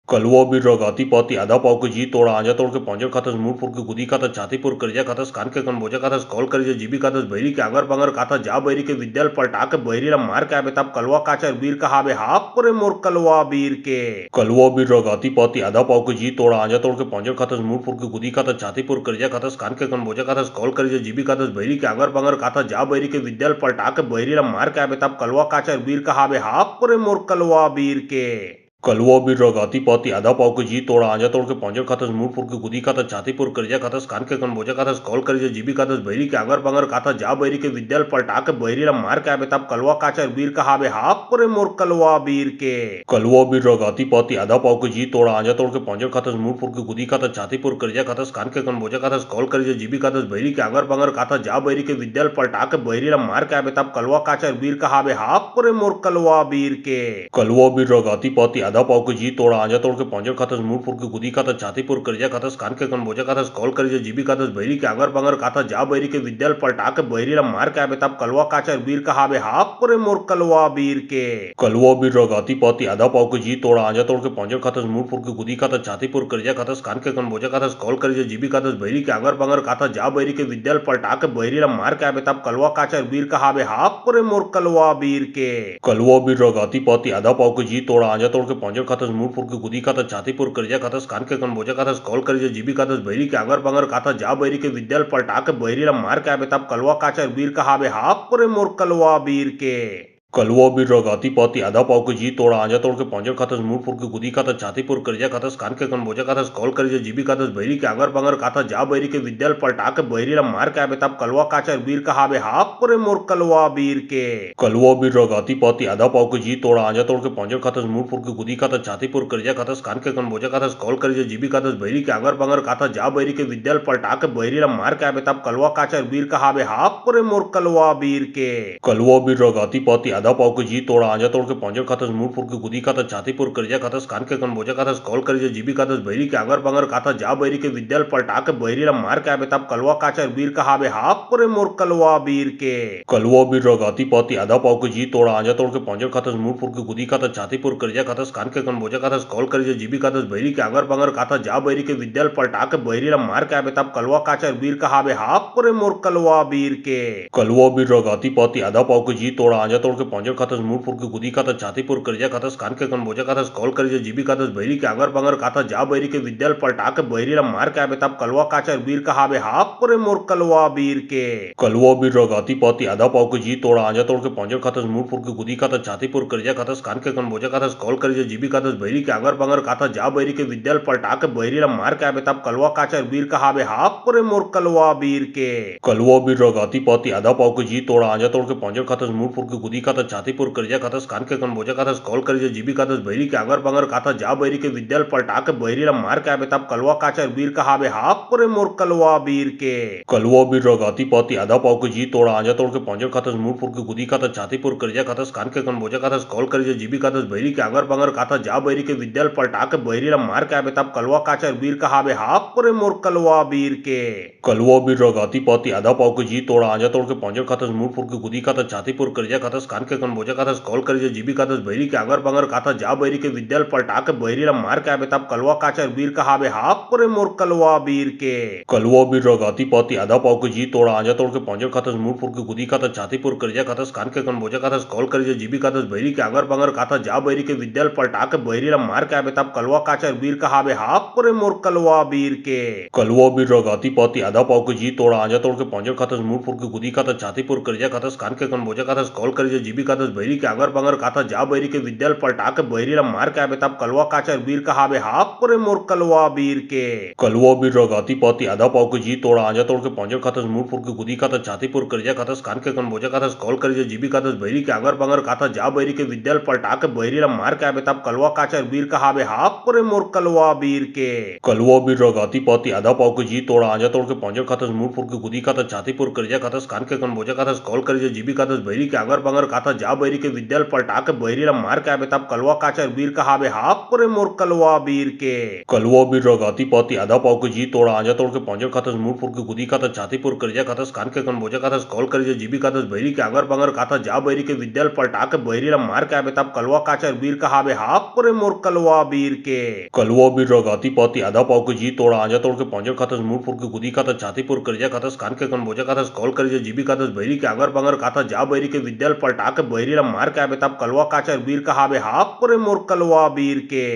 कलवा वीर रगाती पाती आधा पाव के जी तोड़ा आजा तोड़ के पंजर खातस मुंह फुर के गुदी खातस छाती पुर करजा खातस कान के कन बोझा खातस कॉल करजा जीबी खातस बैरी के आगर बंगर काथा जा बैरी के विद्यालय पलटा के बैरी ला मार के आबे तब कलवा काचर वीर कहावे हाक करे मोर कलवा वीर के कलवा वीर रगाती पाती आधा पाव के जी तोड़ा आजा तोड़ के पंजर खातस मुंह फुर के गुदी खातस छाती पुर करजा खातस कान के कन बोझा खातस कॉल करजा जीबी खातस बैरी के आगर बंगर काथा जा बैरी के विद्यालय पलटा के बैरी ला मार के आबे तब कलवा काचर वीर कहावे हाक करे मोर कलवा वीर के कलवा वीर रगाती पाती आधा पाव के जी तोड़ा आजा तोड़ के पंजर खातस मुंह फुर के गुदी खातस छाती पुर करजा खातस कान के कन बोझा खातस कॉल करजा जीबी खातस बैरी के आगर बंगर काथा जा बैरी के विद्यालय पलटा के बैरी ला मार के आबे तब कलवा काचर वीर कहावे हाक करे मोर कलवा वीर के कलवा वीर रगाती पाती आधा पाव के जी तोड़ा आजा तोड़ के पंजर खातस मुंह फुर के गुदी खातस छाती पुर करजा खातस कान के कन बोझा खातस कॉल करजा जीबी खातस बैरी के आगर बंगर काथा जा बैरी के विद्यालय पलटा के बैरी ला मार के आबे तब कलवा काचर वीर कहावे हाक करे मोर कलवा वीर के कलवा वीर रगाती पाती आधा पाव के जी तोड़ा आजा तोड़ के पंजर खातस मुंह फुर के गुदी खातस छाती पुर करजा खातस कान के कन बोझा खातस कॉल करजा जीबी खातस बैरी के आगर बंगर काथा जा बैरी के विद्यालय पलटा के बैरी ला मार के आबे तब कलवा काचर वीर कहावे हाक करे मोर कलवा वीर के कलवा वीर रगाती पाती आधा पाव के जी तोड़ा आजा तोड़ के पंजर खातस मुंह फुर के गुदी खातस छाती पुर करजा खातस कान के कन बोझा खातस कॉल करजा जीबी खातस बैरी के आगर बंगर काथा जा बैरी के विद्यालय पलटा के बैरी ला मार के आबे तब कलवा काचर वीर कहावे हाक करे मोर कलवा वीर के कलवा वीर रगाती पाती आधा पाव के जी तोड़ा आजा तोड़ के पंजर खातस मुंह फुर के गुदी खातस छाती पुर करजा खातस कान के कन बोझा खातस कॉल करजा जीबी खातस बैरी के आगर बंगर काथा जा बैरी के विद्यालय पलटा के बैरी ला मार के आबे तब कलवा काचर वीर कहावे हाक करे मोर कलवा वीर के कलवा वीर रगाती पाती आधा पाव के जी तोड़ा आजा तोड़ के पंजर खातस मुंह फुर के गुदी खातस छाती पुर करजा खातस कान के कन बोझा खातस कॉल करजा जीबी खातस बैरी के आगर बंगर काथा जा बैरी के विद्यालय पलटा के बैरी ला मार के आबे तब कलवा काचर वीर कहावे हाक करे मोर कलवा वीर के कलवा वीर रगाती पाती आधा पाव के जी तोड़ा आजा तोड़ के पंजर खातस मुंह फुर के गुदी खातस छाती पुर करजा खातस कान के कन बोझा खातस कॉल करजा जीबी खातस बैरी के आगर बंगर काथा जा बैरी के विद्यालय पलटा के बैरी ला मार के आबे तब कलवा काचर वीर कहावे हाक करे मोर कलवा वीर के कलवा वीर रगाती पाती आधा पाव के जी तोड़ा आजा तोड़ के पंजर खातस मुंह फुर के गुदी खातस छाती पुर करजा खातस कान के कन बोझा खातस कॉल करजा जीबी खातस बैरी के आगर बंगर काथा जा बैरी के विद्यालय पलटा के बैरी ला मार के आबे तब कलवा काचर वीर कहावे हाक करे मोर कलवा वीर के कलवा वीर रगाती पाती आधा पाव के जी तोड़ा आजा तोड़ के पंजर खातस मुंह फुर के गुदी खातस छाती पुर करजा खातस कान के कन बोझा खातस कॉल करजा जीबी खातस बैरी के आगर बंगर काथा जा बैरी के विद्यालय पलटा के बैरी ला मार के आबे तब कलवा काचर वीर कहावे हाक करे मोर कलवा वीर के कलवा वीर रगाती पाती आधा पाव के जी तोड़ा आजा तोड़ के पंजर खातस मुंह फुर के गुदी खातस छाती पुर करजा खातस कान के कन बोझा खातस कॉल करजा जीबी खातस बैरी के आगर बंगर काथा जा बैरी के विद्यालय पलटा के बैरी ला मार के आबे तब कलवा काचर वीर कहावे हाक करे मोर कलवा वीर के कलवा वीर रगाती पाती आधा पाव के जी तोड़ा आजा तोड़ के पंजर खातस मुंह फुर के गुदी खातस छाती पुर करजा खातस कान के कन बोझा खातस कॉल करजा जीबी खातस बैरी के आगर बंगर काथा जा बैरी के विद्यालय पलटा के बैरी ला मार के आबे तब कलवा काचर वीर कहावे हाक करे मोर कलवा वीर के कलवा वीर रगाती पाती आधा पाव के जी तोड़ा आजा तोड़ के पंजर खातस मुंह फुर के गुदी खातस छाती पुर करजा खातस कान के कन बोझा खातस कॉल करजा जीबी खातस बैरी के आगर बंगर काथा जा बैरी के विद्यालय पलटा के बैरी ला मार के आबे तब कलवा काचर वीर कहावे हाक करे मोर कलवा वीर के कलवा वीर रगाती पाती आधा पाव के जी तोड़ा आजा तोड़ के पंजर खातस मुंह फुर के गुदी खातस छाती पुर करजा खातस कान के कन बोझा खातस कॉल करजा जीबी खातस बैरी के आगर बंगर काथा जा बैरी के विद्यालय पलटा के बैरी ला मार के आबे तब कलवा काचर वीर कहावे हाक करे मोर कलवा वीर के कलवा वीर रगाती पाती आधा पाव के जी तोड़ा आजा तोड़ के पंजर खातस मुंह फुर के गुदी खातस छाती पुर करजा खातस कान के कनबोजा का कॉल कर जीबी का बहरी के अगर बंगर का जा बहरी के विद्याल पलटा के बहरी ला मार के आबे तब कलवा काचर वीर का हावे हाक करे मोर कलवा वीर के कलवा वीर रगाती पाती आधा पाव के जी तोड़ा आजा तोड़ के पंजर खातस मुंह फुर के गुदी खातस छातीपुर करजा खातस कान के कनबोजा खातस कॉल कर जीबी खातस बहरी के अगर बंगर का जा बहरी के विद्याल पलटा के बहरी ला मार के आबे तब कलवा काचर वीर का हावे हाक करे मोर कलवा वीर के कलवा वीर रगाती पाती आधा पाव के जी तोड़ा आजा तोड़ के पंजर खातस मुंह फुर के गुदी खातस छातीपुर करजा खातस कान के कनबोजा खातस कॉल कर जीबी खातस बहरी के अगर बंगर का जा बहरी के विद्याल पलटा के बहरी ला मार के आबे तब कलवा काचर वीर का हावे हाक करे मोर कलवा वीर के कलवा वीर रगाती पाती आधा पाव के जी तोड़ा आजा तोड़ के पंजर खातस मुंह फुर के गुदी खातस छातीपुर करजा खातस कान के कनबोजा खातस कॉल कर जीबी खातस बहरी के अगर बंगर का जा बहरी के विद्याल पलटा के बहरी ला मार के आबे तब कलवा काचर वीर का हावे हाक करे मोर कलवा वीर के कलवा वीर रगाती पाती आधा पाव के जी तोड़ा आजा तोड़ के पंजर खातस मुंह फुर के गुदी खातस छातीपुर करजा खातस कान के कनबोजा खातस कॉल कर जीबी खातस बहरी के अगर बंगर का जा बहरी के विद्याल पलटा के बहरी ला मार के आबे तब कलवा काचर वीर का हावे हाक करे मोर कलवा वीर के कलवा वीर रगाती पाती आधा पाव के जी तोड़ा आजा तोड़ के पंजर खातस मुंह फुर के गुदी खातस छातीपुर करजा खातस कान के कनबोजा खातस कॉल कर जीबी खातस बहरी के अगर बंगर का जा बहरी के विद्याल पलटा के बहरी ला मार के आबे तब कलवा काचर वीर का हावे हाक करे मोर कलवा वीर के कलवा वीर रगाती पाती आधा पाव के जी तोड़ा आजा तोड़ के पंजर खातस मुंह फुर के गुदी खातस छातीपुर करजा खातस कान के कनबोजा खातस कॉल कर जीबी खातस बहरी के अगर बंगर का जा बहरी के विद्याल पलटा के बहरी ला मार के आबे तब कलवा काचर वीर का हावे हाक करे मोर कलवा वीर के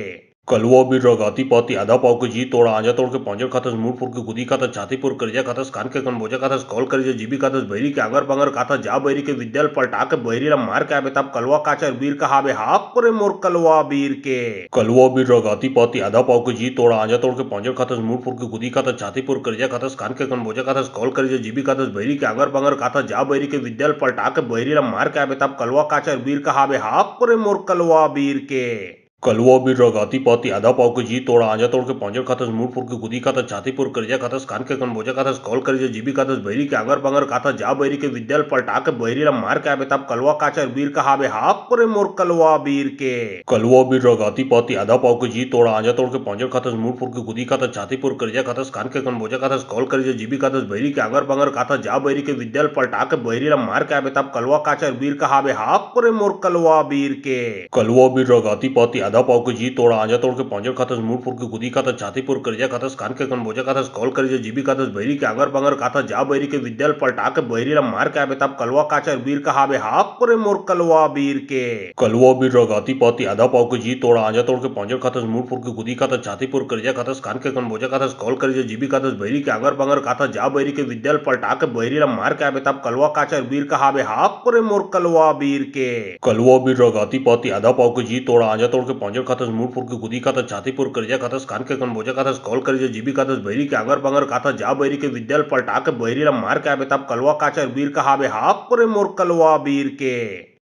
कलवा वीर रगाती पाती आधा पाव के जी तोड़ा आजा तोड़ के पंजर खातस मुंह फुर के गुदी खातस छातीपुर करजा खातस कान के कनबोजा खातस कॉल कर जीबी खातस बहरी के अगर बंगर का जा बहरी के विद्याल पलटा के बहरी ला मार के आबे तब कलवा काचर वीर का हावे हाक करे मोर कलवा वीर के कलवा वीर रगाती पाती आधा पाव के जी तोड़ा आजा तोड़ के पंजर खातस मुंह फुर के गुदी खातस छातीपुर करजा खातस कान के कनबोजा खातस कॉल कर जीबी खातस बहरी के अगर बंगर का जा बहरी के विद्याल पलटा के बहरी ला मार के आबे तब कलवा काचर वीर का हावे हाक करे मोर कलवा वीर के कलवा वीर रगाती पाती आधा पाव के जी तोड़ा आजा तोड़ के पंजर खातस मुंह फुर के गुदी खातस छातीपुर करजा खातस कान के कनबोजा खातस कॉल कर जीबी खातस बहरी के अगर बंगर का जा बहरी के विद्याल पलटा के बहरी ला मार के आबे तब कलवा काचर वीर का हावे हाक करे मोर कलवा वीर के कलवा वीर रगाती पाती आधा पाव के जी तोड़ा आजा तोड़ के पंजर खातस मुंह फुर के गुदी खातस छातीपुर करजा खातस कान के कनबोजा खातस कॉल कर जीबी खातस बहरी के अगर बंगर का जा बहरी के विद्याल पलटा के बहरी ला मार के आबे तब कलवा काचर वीर का हावे हाक करे मोर कलवा वीर के कलवा वीर रगाती पाती आधा पाव के जी तोड़ा आजा तोड़ के पंजर खातस मुंह फुर के गुदी खातस छातीपुर करजा खातस कान के कनबोजा खातस कॉल कर जीबी खातस बहरी के अगर बंगर का जा बहरी के विद्याल पलटा के बहरी ला मार के आबे तब कलवा काचर वीर का हावे हाक करे मोर कलवा वीर के कलवा वीर रगाती पाती आधा पाव के जी तोड़ा आजा तोड़ के पंजर खातस मुंह फुर के गुदी खातस छातीपुर करजा खातस कान के कनबोजा खातस कॉल कर जीबी खातस बहरी के अगर बंगर का जा बहरी के विद्याल पलटा के बहरी ला मार के आबे तब कलवा काचर वीर का हावे हाक करे मोर कलवा वीर के कलवा वीर रगाती पाती आधा पाव के जी तोड़ा आजा तोड़ के पंजर खातस मुंह फुर के गुदी खातस छातीपुर करजा खातस कान के कनबोजा खातस कॉल कर जीबी खातस बहरी के अगर बंगर का जा बहरी के विद्याल पलटा के बहरी ला मार के आबे तब कलवा काचर वीर का हावे हाक करे मोर कलवा वीर के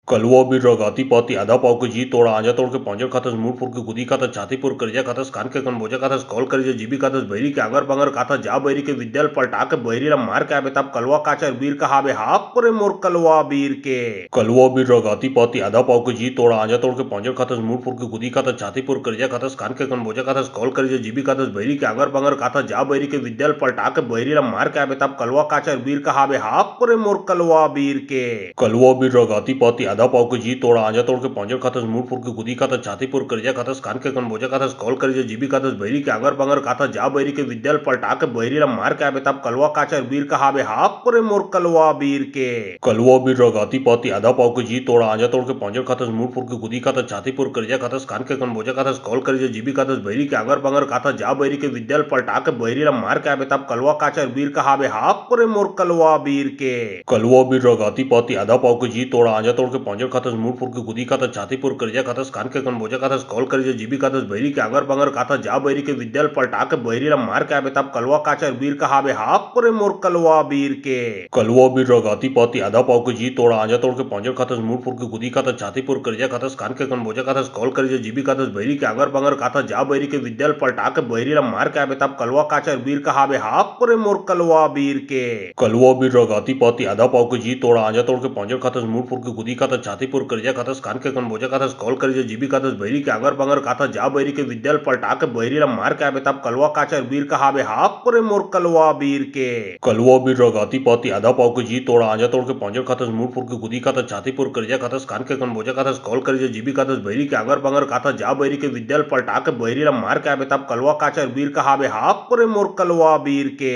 कलवा वीर रगाती पाती आधा पाव के जी तोड़ा आजा तोड़ के पंजर खातस मुंह फुर के गुदी खातस छातीपुर करजा खातस कान के कनबोजा खातस कॉल कर जीबी खातस बहरी के अगर बंगर का जा बहरी के विद्याल पलटा के बहरी ला मार के आबे तब कलवा काचर वीर का हावे हाक करे मोर कलवा वीर के कलवा वीर रगाती पाती आधा पाव के जी तोड़ा आजा तोड़ के पंजर खातस मुंह फुर के गुदी खातस छातीपुर करजा खातस कान के कनबोजा खातस कॉल कर जीबी खातस बहरी के अगर बंगर का जा बहरी के विद्याल पलटा के बहरी ला मार के आबे तब कलवा काचर वीर का हावे हाक करे मोर कलवा वीर के कलवा वीर रगाती पाती आधा पाव के जी तोड़ा आजा तोड़ के पंजर खातस मुंह फुर के गुदी खातस छातीपुर करजा खातस कान के कनबोजा खातस कॉल कर जीबी खातस बहरी के अगर बंगर का जा बहरी के विद्याल पलटा के बहरी ला मार के आबे तब कलवा काचर वीर का हावे हाक करे मोर कलवा वीर के कलवा वीर रगाती पाती आधा पाव के जी तोड़ा आजा तोड़ के पंजर खातस मुंह फुर के गुदी खातस छातीपुर करजा खातस कान के कनबोजा खातस कॉल कर जीबी खातस बहरी के अगर बंगर का जा बहरी के विद्याल पलटा के बहरी ला मार के आबे तब कलवा काचर वीर का हावे हाक करे मोर कलवा वीर के कलवा वीर रगाती पाती आधा पाव के जी तोड़ा आजा तोड़ के पंजर खातस मुंह फुर के गुदी खातस छातीपुर करजा खातस कान के कनबोजा खातस कॉल कर जीबी खातस बहरी के अगर बंगर का जा बहरी के विद्याल पलटा के बहरी ला मार के आबे तब कलवा काचर वीर का हावे हाक करे मोर कलवा वीर के कलवा वीर रगाती पाती आधा पाव के जी तोड़ा आजा तोड़ के पंजर खातस मुंह फुर के गुदी खातस छातीपुर करजा खातस कान के कनबोजा खातस कॉल कर जीबी खातस बहरी के अगर बंगर का जा बहरी के विद्याल पलटा के बहरी ला मार के आबे तब कलवा काचर वीर का हावे हाक करे मोर कलवा वीर के कलवा वीर रगाती पाती आधा पाव के जी तोड़ा आजा तोड़ के पंजर खातस मुंह फुर के गुदी खातस खातस छातीपुर करजा खातस कान के कन बोझा खातस कॉल करजा जीबी खातस बहरी के आंगर पांगर खातस जा बहरी के विद्यालय पलटा के बहरी ला मार के आबे तब कलवा काचर वीर कहाबे हाक करे मोर कलवा वीर के कलवा वीर रगाती पाती आधा पाव के जी तोड़ा आजा तोड़ के पांजर खातस मुंह फुर के गुदी खातस छातीपुर करजा खातस कान के कन बोझा खातस कॉल करजा जीबी खातस बहरी के आंगर पांगर खातस जा बहरी के विद्यालय पलटा के बहरी ला मार के आबे तब कलवा काचर वीर कहाबे हाक करे मोर कलवा वीर के